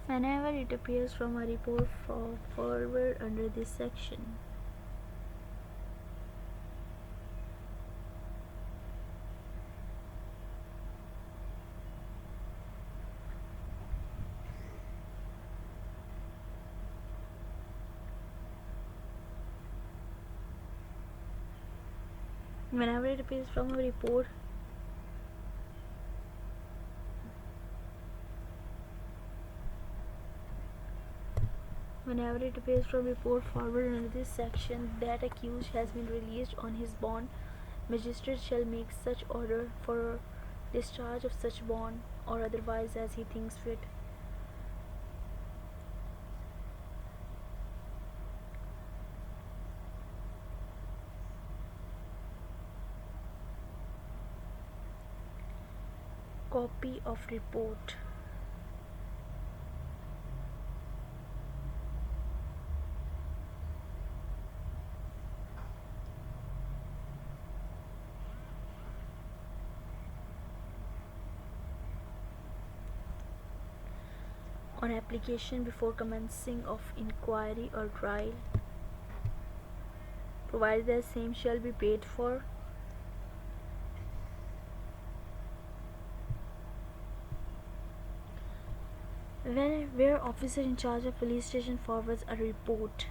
whenever it appears from a report forward under this section. Whenever it appears from a report, forward under this section that accused has been released on his bond, magistrate shall make such order for discharge of such bond or otherwise as he thinks fit. Copy of report. On application before commencing of inquiry or trial, provided the same shall be paid for. Where officer in charge of police station forwards a report,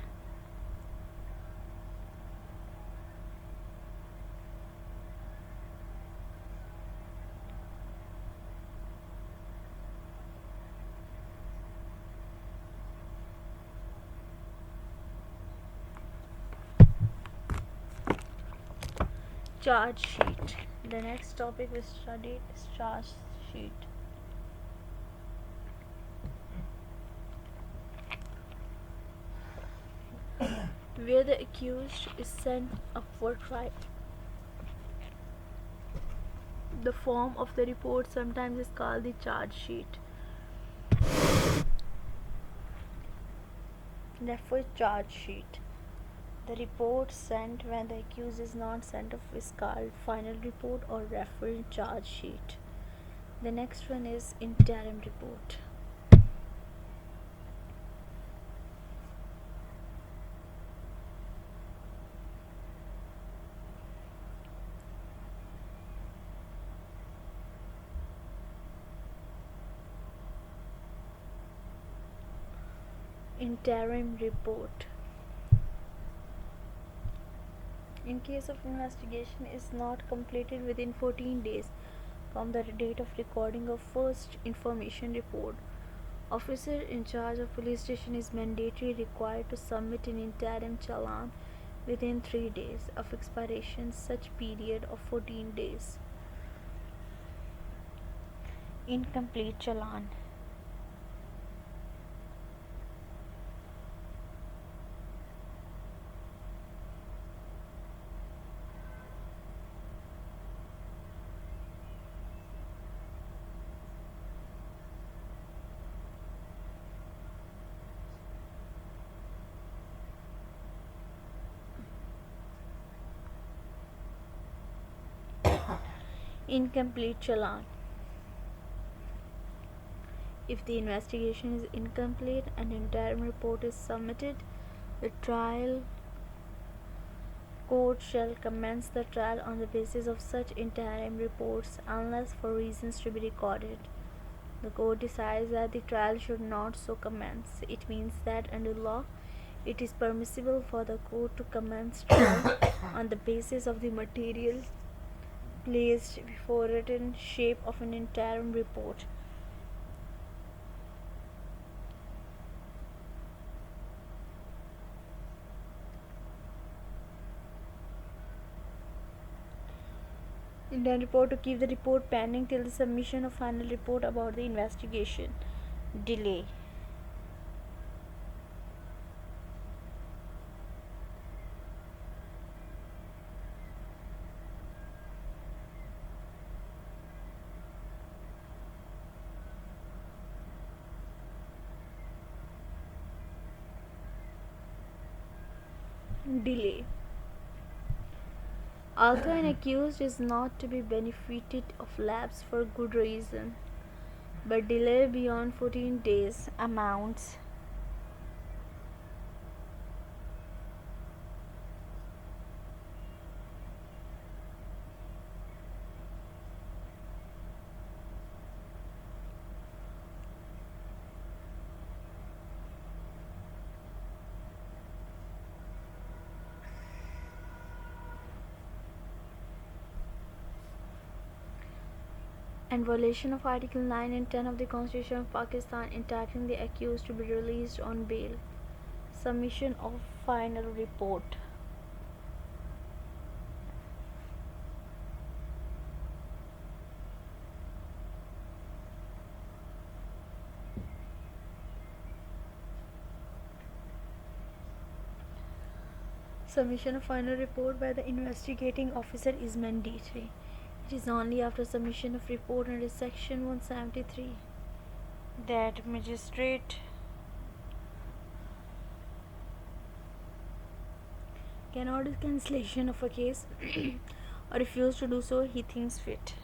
charge sheet. The next topic we studied is charge sheet. Where the accused is sent up for trial. The form of the report sometimes is called the charge sheet. Therefore, charge sheet. The report sent when the accused is not sent off is called final report or referred charge sheet. The next one is interim report. Interim report. In case of investigation is not completed within 14 days from the date of recording of first information report, officer in charge of police station is mandatorily required to submit an interim challan within 3 days of expiration such period of 14 days. Incomplete challan. Incomplete challan. If the investigation is incomplete and interim report is submitted, the trial court shall commence the trial on the basis of such interim reports unless for reasons to be recorded the court decides that the trial should not so commence. It means that under law it is permissible for the court to commence trial on the basis of the material placed before it in shape of an interim report. Interim report, to keep the report pending till the submission of final report about the investigation. Delay. Delay. Although an accused is not to be benefited of lapse for good reason, but delay beyond 14 days amounts and violation of Article 9 and 10 of the Constitution of Pakistan, entitling the accused to be released on bail. Submission of final report. Submission of final report by the investigating officer is mandatory. It is only after submission of report under Section 173 that magistrate can order cancellation of a case or refuse to do so he thinks fit.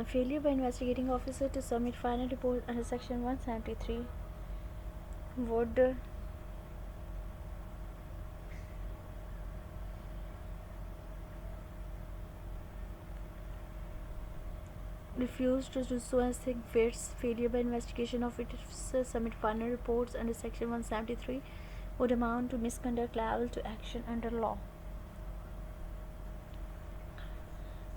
Failure by investigating officer to submit final report under Section 173 would refuse to do so as think fits. Failure by investigation officer submit final reports under Section 173 would amount to misconduct liable to action under law.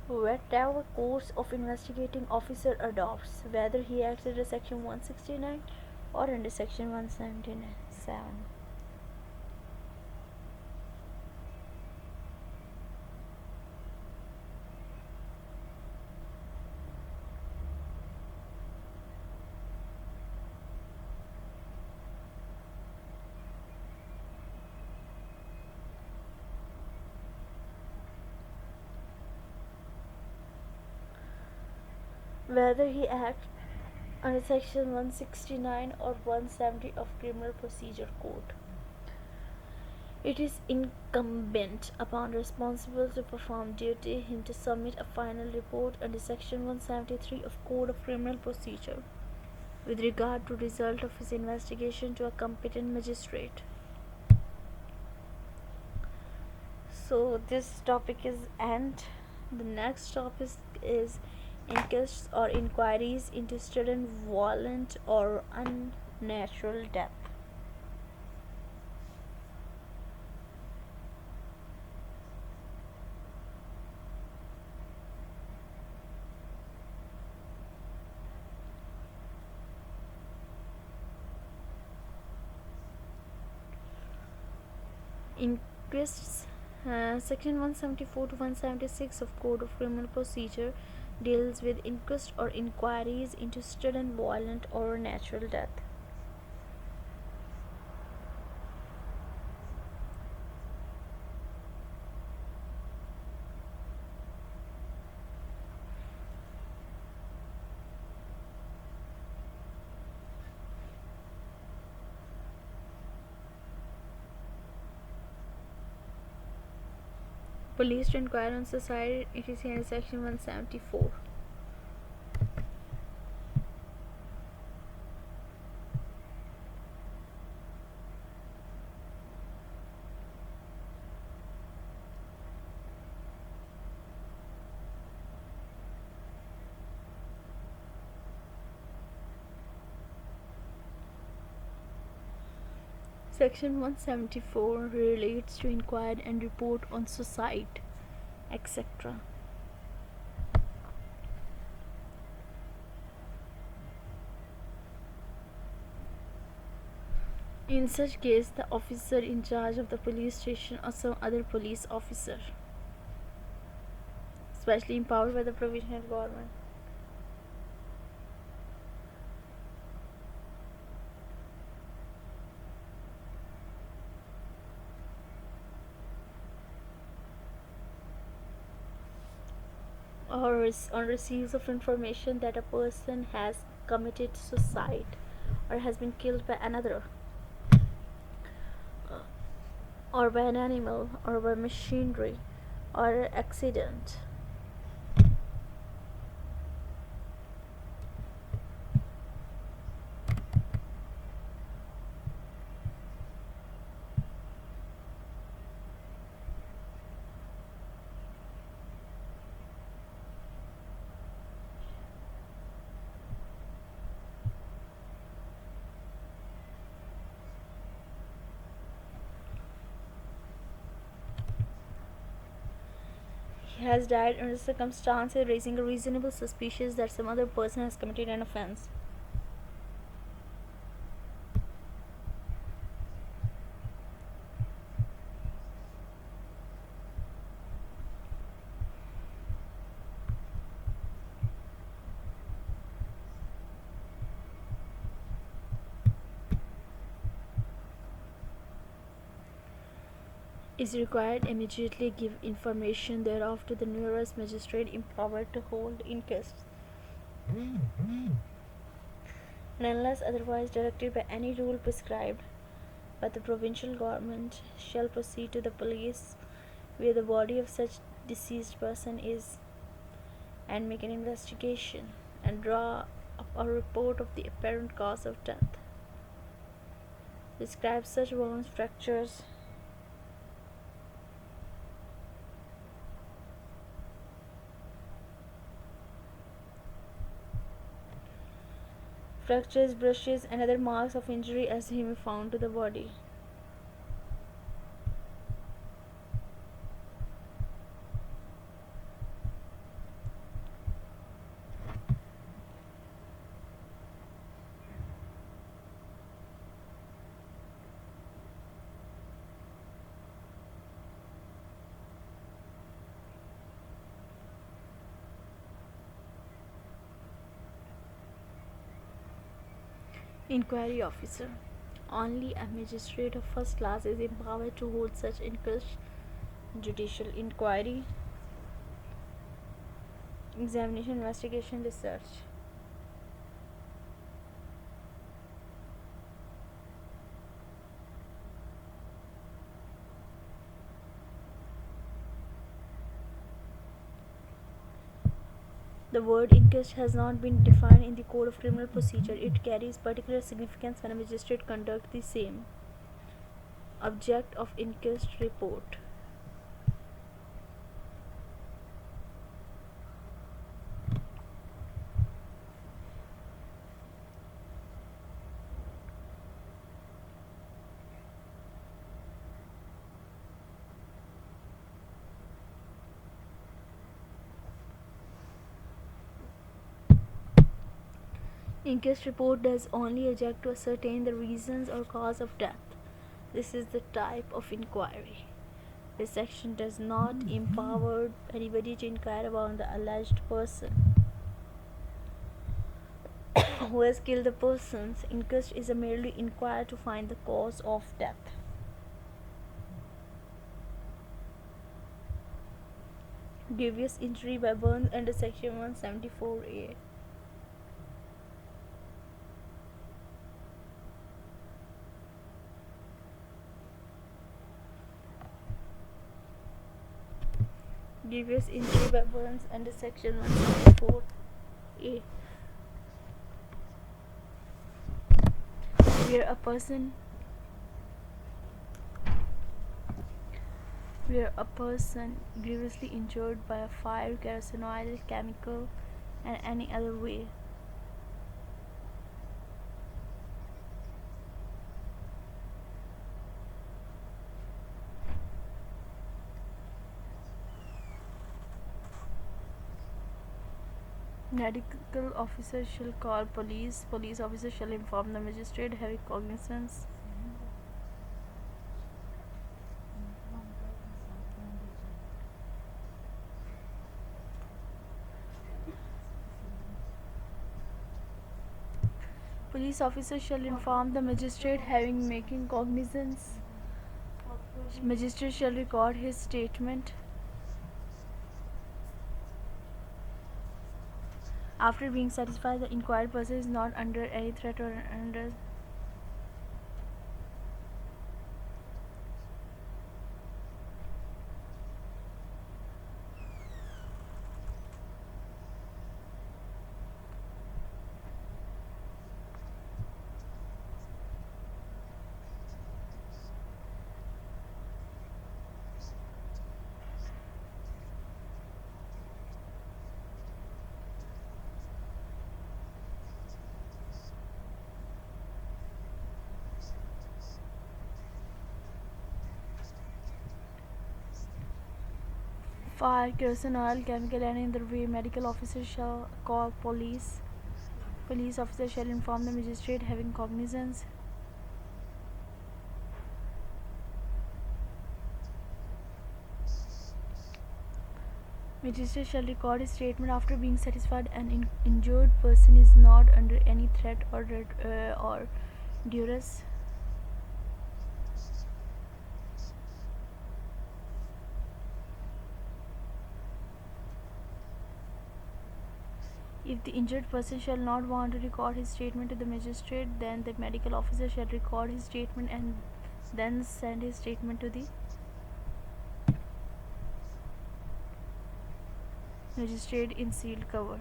Whatever course of investigating officer adopts, whether he acts under Section 169 or under Section 177. Whether he acts under Section 169 or 170 of Criminal Procedure Code. It is incumbent upon responsible to perform duty him to submit a final report under Section 173 of Code of Criminal Procedure with regard to result of his investigation to a competent magistrate. So this topic is end. The next topic is inquests or inquiries into sudden, violent or unnatural death. Inquests, Section 174 to 176 of Code of Criminal Procedure deals with inquest or inquiries into sudden, violent or natural death. Police to inquire on suicide, it is in Section 174. Section 174 relates to inquire and report on suicide, etc. In such case, the officer in charge of the police station or some other police officer, especially empowered by the provisional government, or receives of information that a person has committed suicide or has been killed by another, or by an animal, or by machinery, or accident. has died under circumstances raising a reasonable suspicion that some other person has committed an offense. Is required immediately give information thereof to the nearest magistrate empowered to hold inquest, and unless otherwise directed by any rule prescribed by the provincial government, shall proceed to the police where the body of such deceased person is, and make an investigation and draw up a report of the apparent cause of death. Describe such bones, fractures, brushes, and other marks of injury as he may found to the body. Inquiry officer. Only a magistrate of first class is empowered to hold such inquest. Judicial inquiry, examination, investigation, research. The word inquest has not been defined in the Code of Criminal Procedure. It carries particular significance when a magistrate conducts the same. Object of inquest report. Inquest report does only object to ascertain the reasons or cause of death. This is the type of inquiry. This section does not empower anybody to inquire about the alleged person who has killed the persons. Inquest is a merely inquiry to find the cause of death. Grievous injury by burns under section 174A. Grievous injury by burns under section 174A, where a person grievously injured by a fire, kerosene oil, chemical, and any other way. Medical officer shall call police. Police officer shall inform the magistrate having cognizance. Police officer shall inform the magistrate having making cognizance. Magistrate shall record his statement. After being satisfied the inquired person is not under any threat or under fire, kerosene oil, chemical, and in the way medical officers shall call police. Police officer shall inform the magistrate having cognizance. Magistrate shall record his statement after being satisfied an injured person is not under any threat or duress. If the injured person shall not want to record his statement to the magistrate, then the medical officer shall record his statement and then send his statement to the magistrate in sealed cover.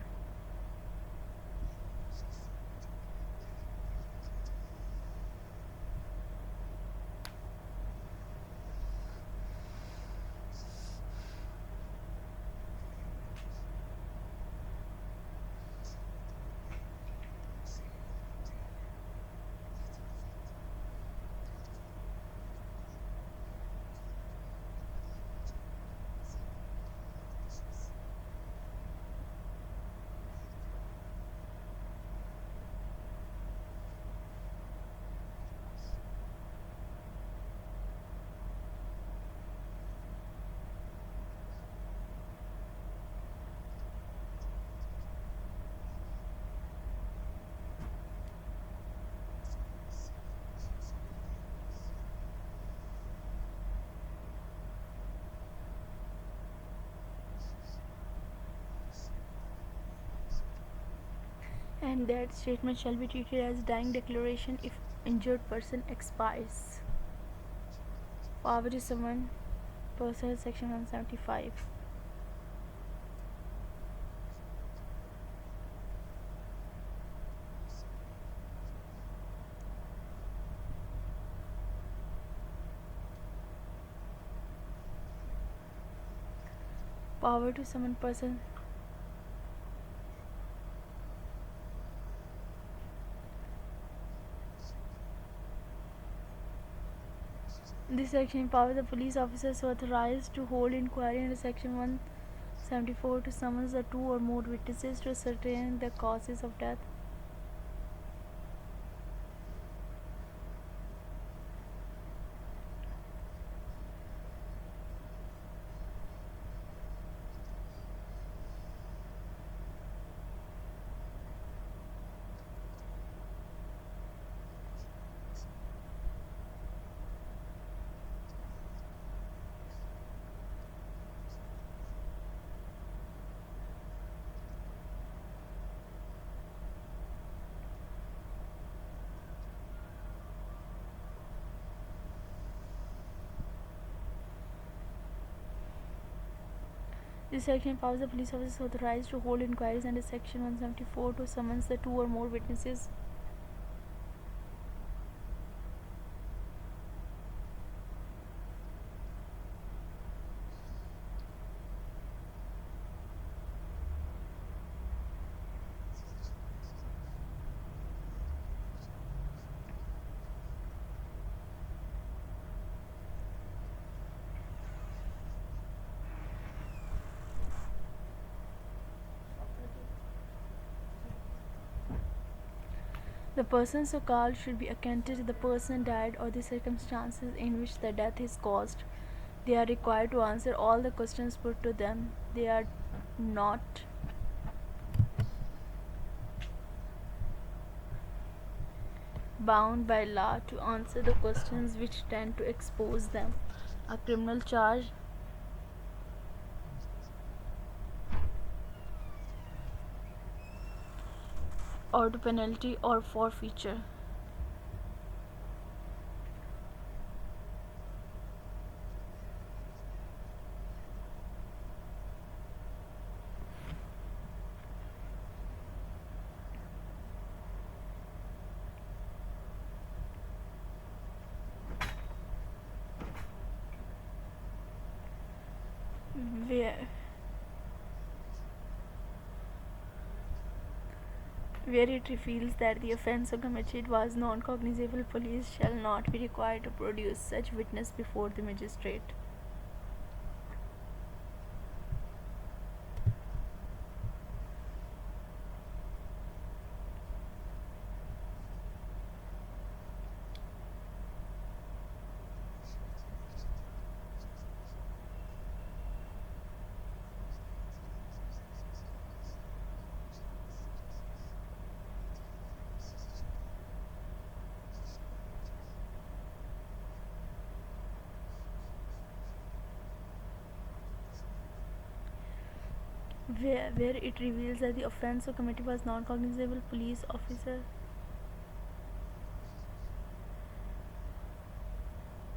And that statement shall be treated as dying declaration if injured person expires. Power to summon person, section 175. Power to summon person. This section empowers the police officers authorized to hold inquiry under section 174 to summons the two or more witnesses to ascertain the causes of death. This section empowers the police officers authorized to hold inquiries under section 174 to summons the two or more witnesses. The person so called should be acquainted the person died or the circumstances in which the death is caused. They are required to answer all the questions put to them. They are not bound by law to answer the questions which tend to expose them. A criminal charge or to penalty or forfeiture. Where it reveals that the offence committed was non-cognizable, police shall not be required to produce such witness before the magistrate. where it reveals that the offence or committed was non-cognizable police officer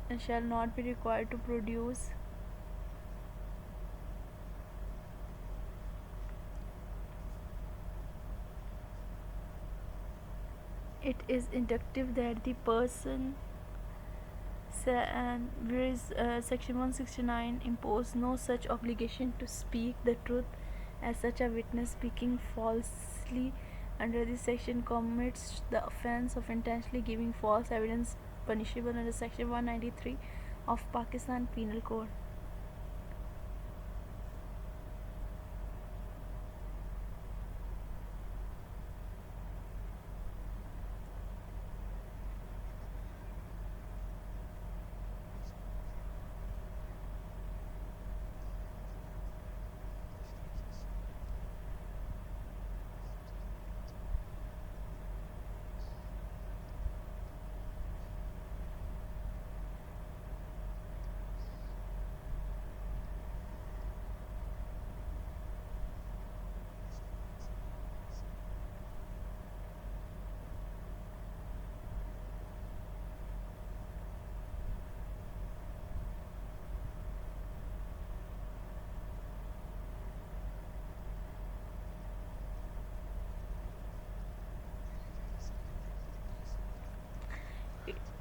and shall not be required to produce it is inductive that the person and whereas section 169 impose no such obligation to speak the truth as such a witness speaking falsely under this section commits the offence of intentionally giving false evidence punishable under section 193 of Pakistan Penal Code.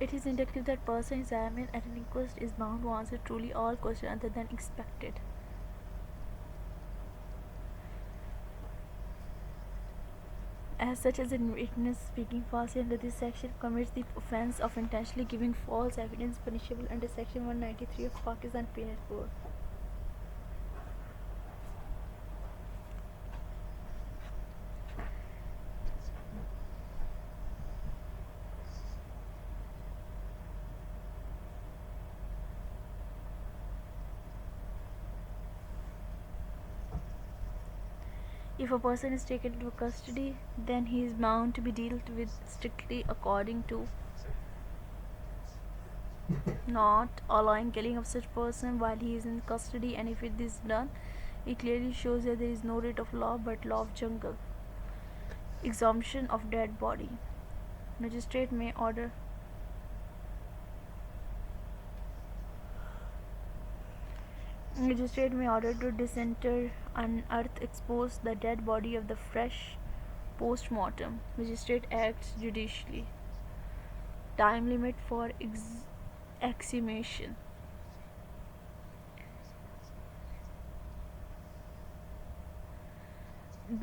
It is indicative that person examined at an inquest is bound to answer truly all questions other than expected. As such as a witness speaking falsely under this section commits the offence of intentionally giving false evidence punishable under section 193 of Pakistan Penal Code. If a person is taken into custody, then he is bound to be dealt with strictly according to not allowing killing of such person while he is in custody, and if it is done, it clearly shows that there is no writ of law but law of jungle. Exhumption of dead body. Magistrate may order to disinter, unearth, expose the dead body of the fresh post-mortem. Magistrate acts judicially. Time limit for exhumation.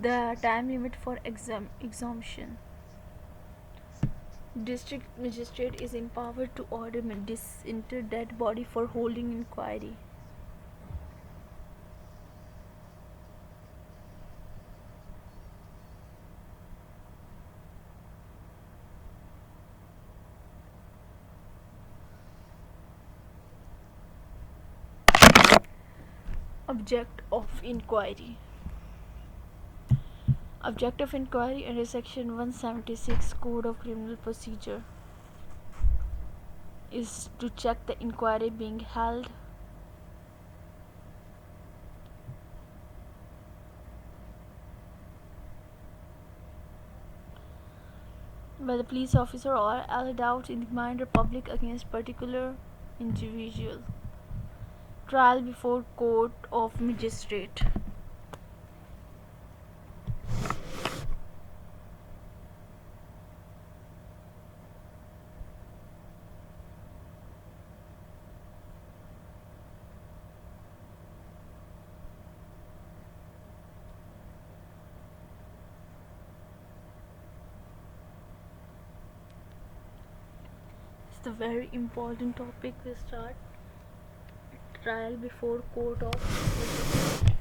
The time limit for exhumption. District magistrate is empowered to order disinter dead body for holding inquiry. Object of inquiry. Object of inquiry under section 176 Code of Criminal Procedure is to check the inquiry being held by the police officer or all doubt in the mind or public against particular individual. Trial before court of magistrate. It's a very important topic we start. Trial before court of magistrate.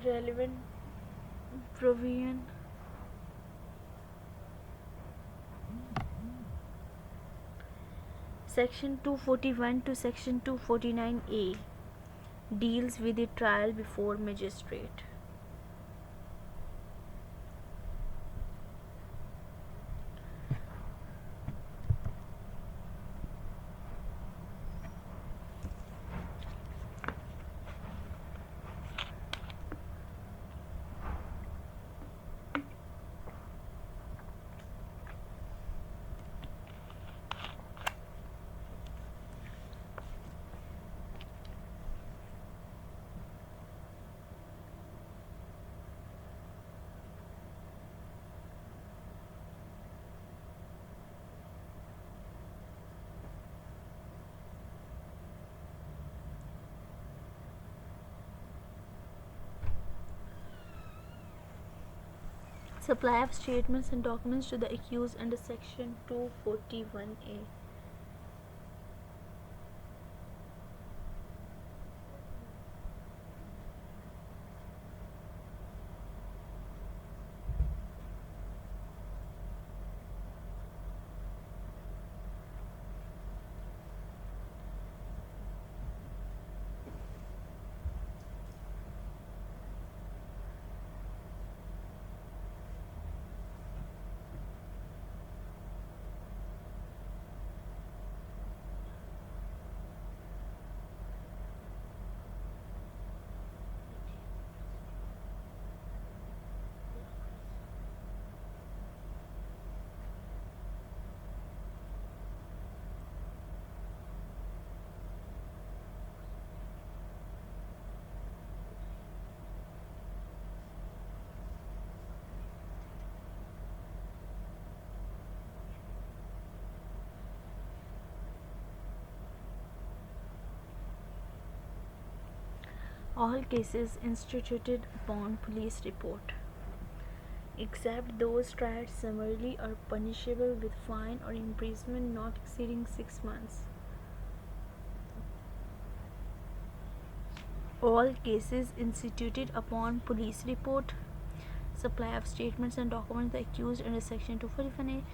Relevant provision. Section 241 to section 249A deals with the trial before magistrate. Supply of statements and documents to the accused under Section 241A. All cases instituted upon police report, except those tried summarily, are punishable with fine or imprisonment not exceeding 6 months. All cases instituted upon police report, supply of statements and documents the accused under Section 241A.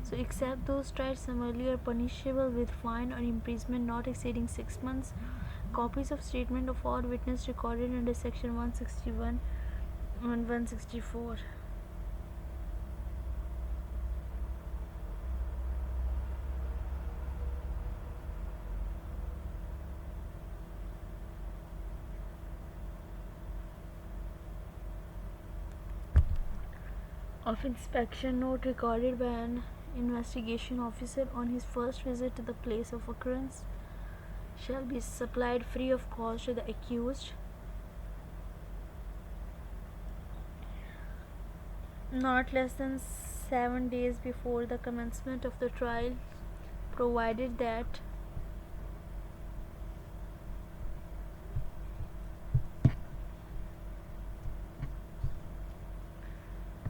So, except those tried summarily, are punishable with fine or imprisonment not exceeding 6 months. Copies of statement of all witness recorded under Section 161 and 164. Of inspection note recorded by an investigation officer on his first visit to the place of occurrence shall be supplied free of cost to the accused not less than 7 days before the commencement of the trial, provided that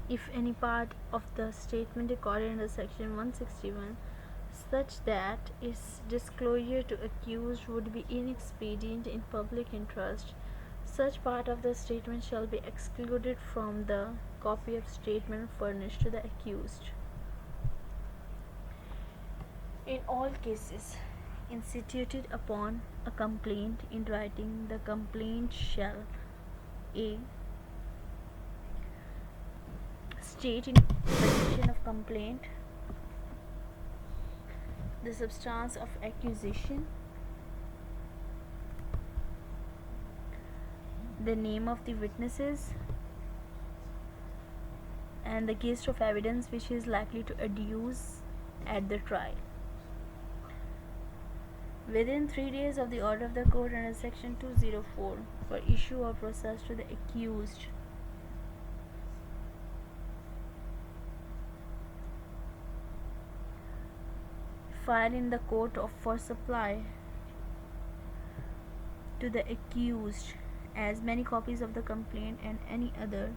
if any part of the statement recorded under Section 161 such that its disclosure to accused would be inexpedient in public interest, such part of the statement shall be excluded from the copy of statement furnished to the accused. In all cases instituted upon a complaint in writing, the complaint shall a. state in petition of complaint the substance of accusation, the name of the witnesses, and the gist of evidence which is likely to adduce at the trial. Within 3 days of the order of the court under Section 204 for issue or process to the accused, file in the court of for supply to the accused as many copies of the complaint and any other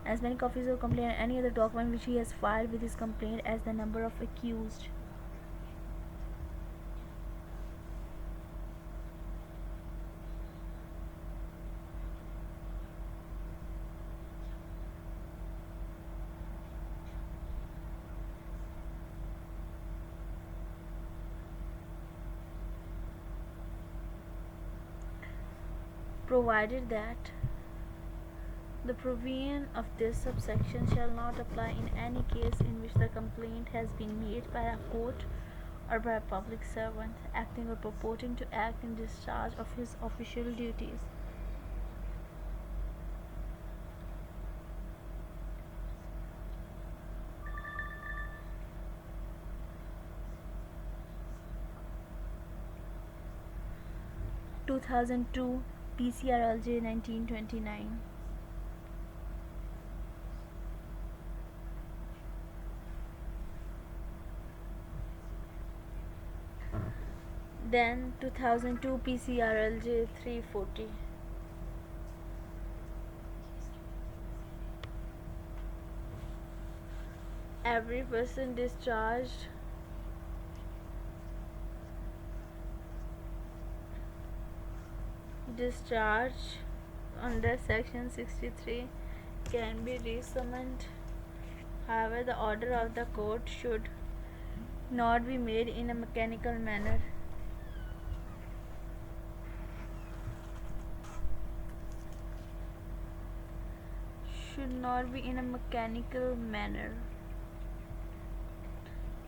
as many copies of complaint and any other document which he has filed with his complaint as the number of accused. Provided that the provision of this subsection shall not apply in any case in which the complaint has been made by a court or by a public servant acting or purporting to act in discharge of his official duties. (2002) PCRLJ 1929. Then 2002 PCRLJ 340. Every person discharged under section 63 can be resummoned. However, the order of the court should not be made in a mechanical manner.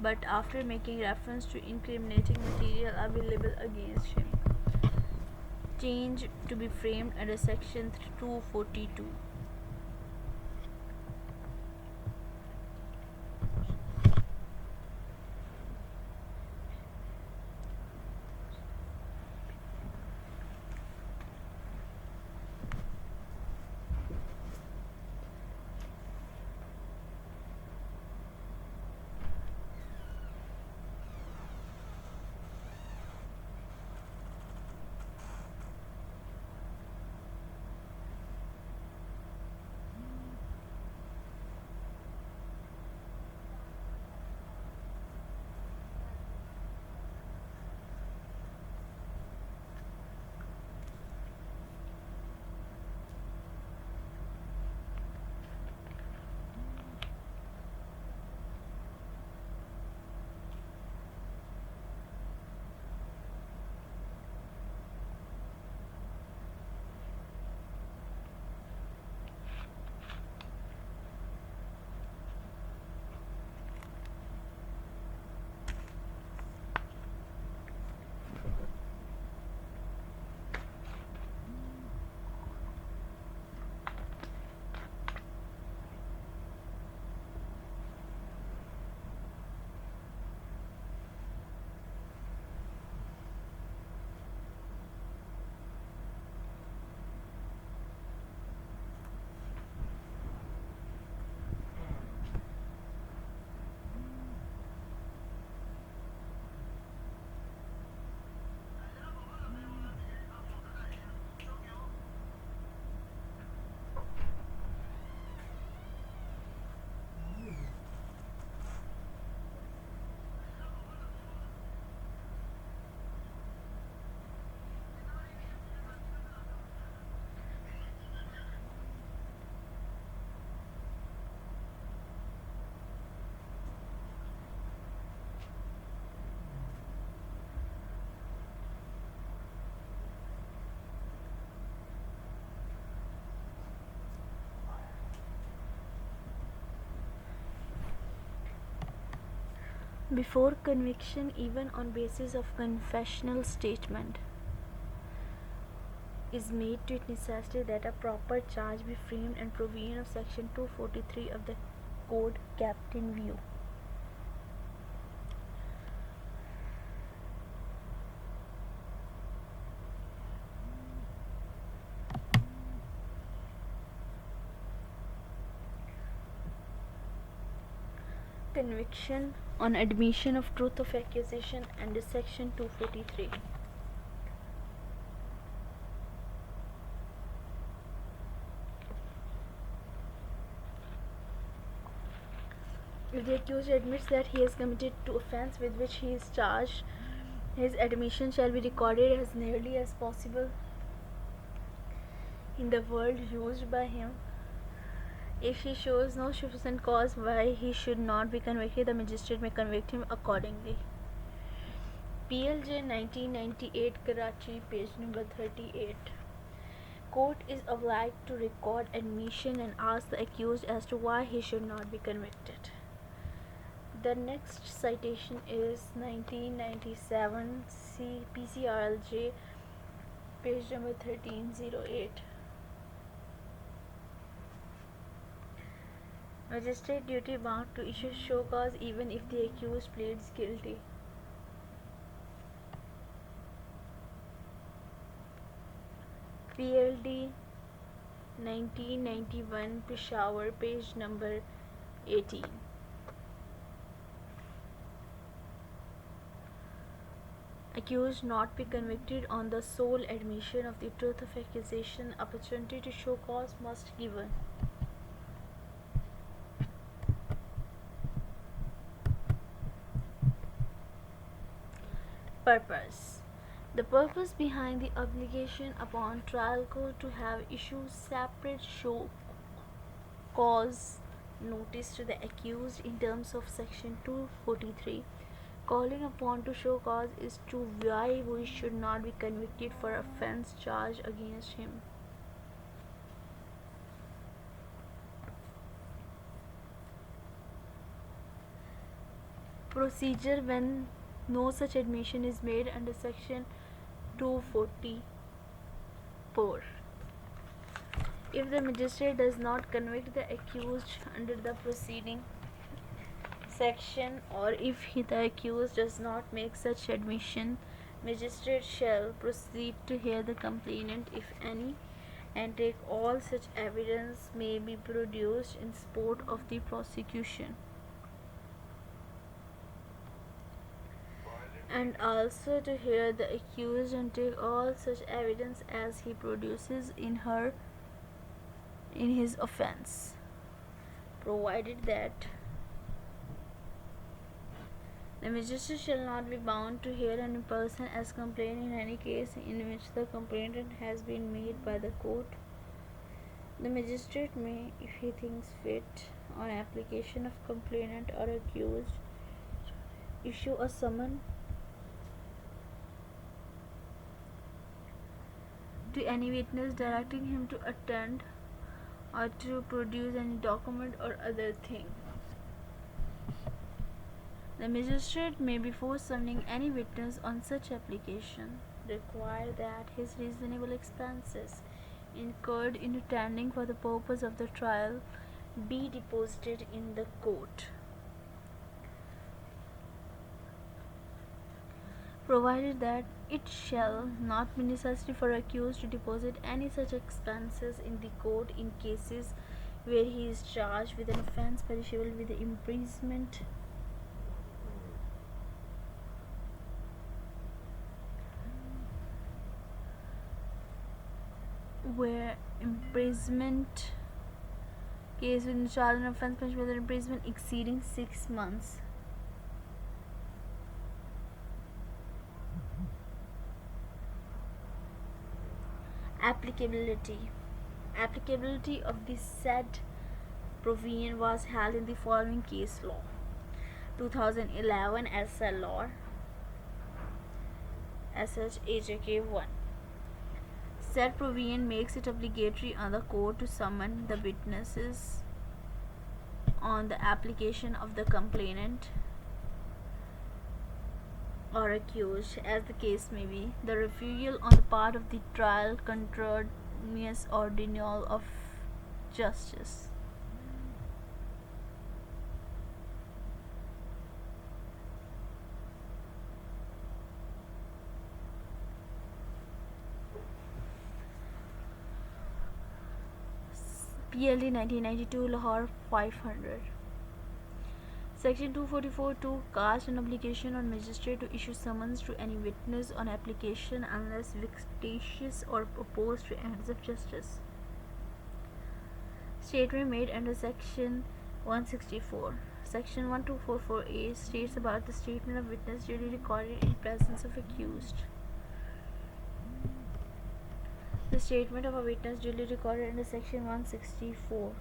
But after making reference to incriminating material available against him. Change to be framed under section 242. Before conviction, even on basis of confessional statement, is made to it necessary that a proper charge be framed and provision of section 243 of the code kept in view. Conviction on admission of truth of accusation under section 243. If the accused admits that he has committed to offence with which he is charged, his admission shall be recorded as nearly as possible in the word used by him. If he shows no sufficient cause why he should not be convicted, the magistrate may convict him accordingly. PLJ 1998 Karachi, page number 38. Court is obliged to record admission and ask the accused as to why he should not be convicted. The next citation is 1997 PCRLJ, page number 1308. Magistrate duty bound to issue show cause even if the accused pleads guilty. PLD 1991 Peshawar, page number 18. accused not be convicted on the sole admission of the truth of accusation, opportunity to show cause must be given. Purpose. The purpose behind the obligation upon trial court to have issued separate show cause notice to the accused in terms of section 243 calling upon to show cause is to why he should not be convicted for offence charged against him. Procedure when no such admission is made under section 244. If the magistrate does not convict the accused under the preceding section, or if the accused does not make such admission, magistrate shall proceed to hear the complainant, if any, and take all such evidence may be produced in support of the prosecution, and also to hear the accused and take all such evidence as he produces in his offence, provided that the magistrate shall not be bound to hear any person as complainant in any case in which the complaint has been made by the court. The magistrate may, if he thinks fit, on application of complainant or accused, issue a summons to any witness directing him to attend or to produce any document or other thing. The magistrate may, before summoning any witness on such application, require that his reasonable expenses incurred in attending for the purpose of the trial be deposited in the court, provided that it shall not be necessary for accused to deposit any such expenses in the court in cases where he is charged with an offence punishable with imprisonment case with charge and offence punishable with imprisonment exceeding 6 months. Applicability of the said provision was held in the following case law: 2011 SL Law SHAJK1. Said provision makes it obligatory on the court to summon the witnesses on the application of the complainant or accused, as the case may be, the refusal on the part of the trial contrarious or denial of justice. PLD 1992 Lahore 500. Section 244(2) casts an obligation on magistrate to issue summons to any witness on application unless vexatious or opposed to ends of justice. Statement made under Section 164. Section 1244A states about the statement of witness duly recorded in presence of accused. The statement of a witness duly recorded under Section 164.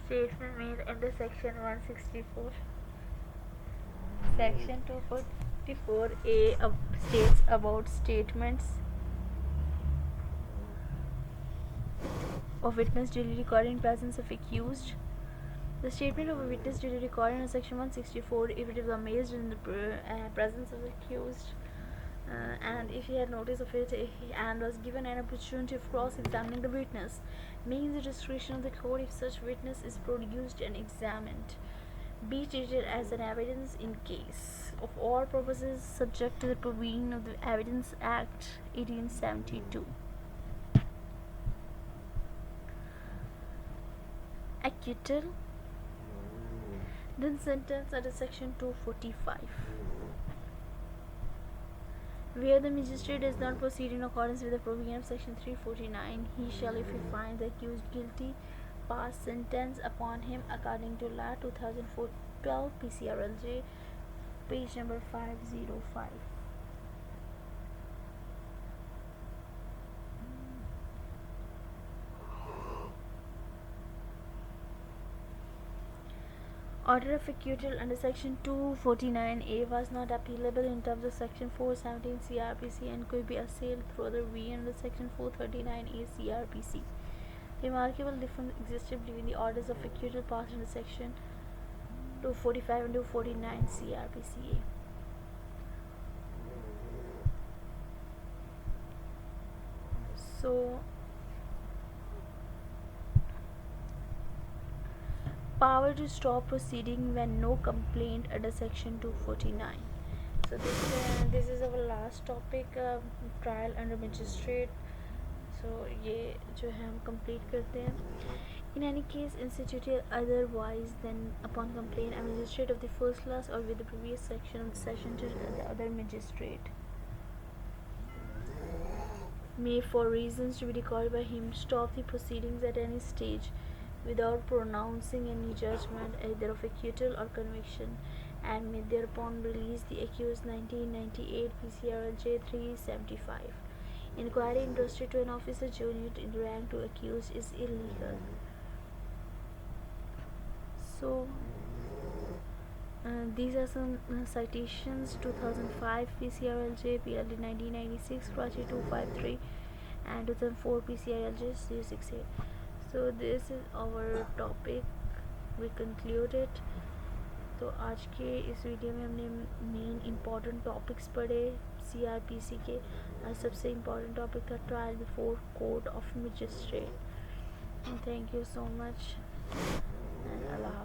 Statement made under Section 164. Section 244A states about statements of witness duly recorded in presence of accused. The statement of a witness duly recorded in Section 164, if it is amazed in the presence of the accused, and if he had notice of it and was given an opportunity of cross-examining the witness, means the discretion of the court if such witness is produced and examined be treated as an evidence in case of all purposes subject to the provision of the Evidence Act 1872. Acquittal, then sentence under section 245. Where the magistrate does not proceed in accordance with the provision of section 349, he shall, if he finds the accused guilty, pass sentence upon him according to law 2012 PCRLJ, page number 505. Order of acquittal under section 249A was not appealable in terms of section 417 CRPC and could be assailed through the V under section 439A CRPC. Remarkable difference existed between the orders of acquittal passed under section 245 and 249 CRPCA. So, power to stop proceeding when no complaint under section 249. So this is our last topic, trial under magistrate. So ये जो है हम complete करते हैं. In any case instituted otherwise than upon complaint, a magistrate of the first class or with the previous section of the session to the other magistrate may, for reasons to be recalled by him, stop the proceedings at any stage without pronouncing any judgment either of acquittal or conviction, and may thereupon release the accused. 1998 PCRLJ 375. Inquiry entrusted to an officer junior in rank to accused is illegal. So these are some citations: 2005 PCRLJ PLD 1996 Karachi 253 and 2004 PCRLJ 068. So this is our topic, we concluded. तो आज के इस video में हमने main important topics पढ़े CRPC के. आज सबसे इम्पॉर्टेंट टॉपिक था trial before court of magistrate. Thank you so much and Allah.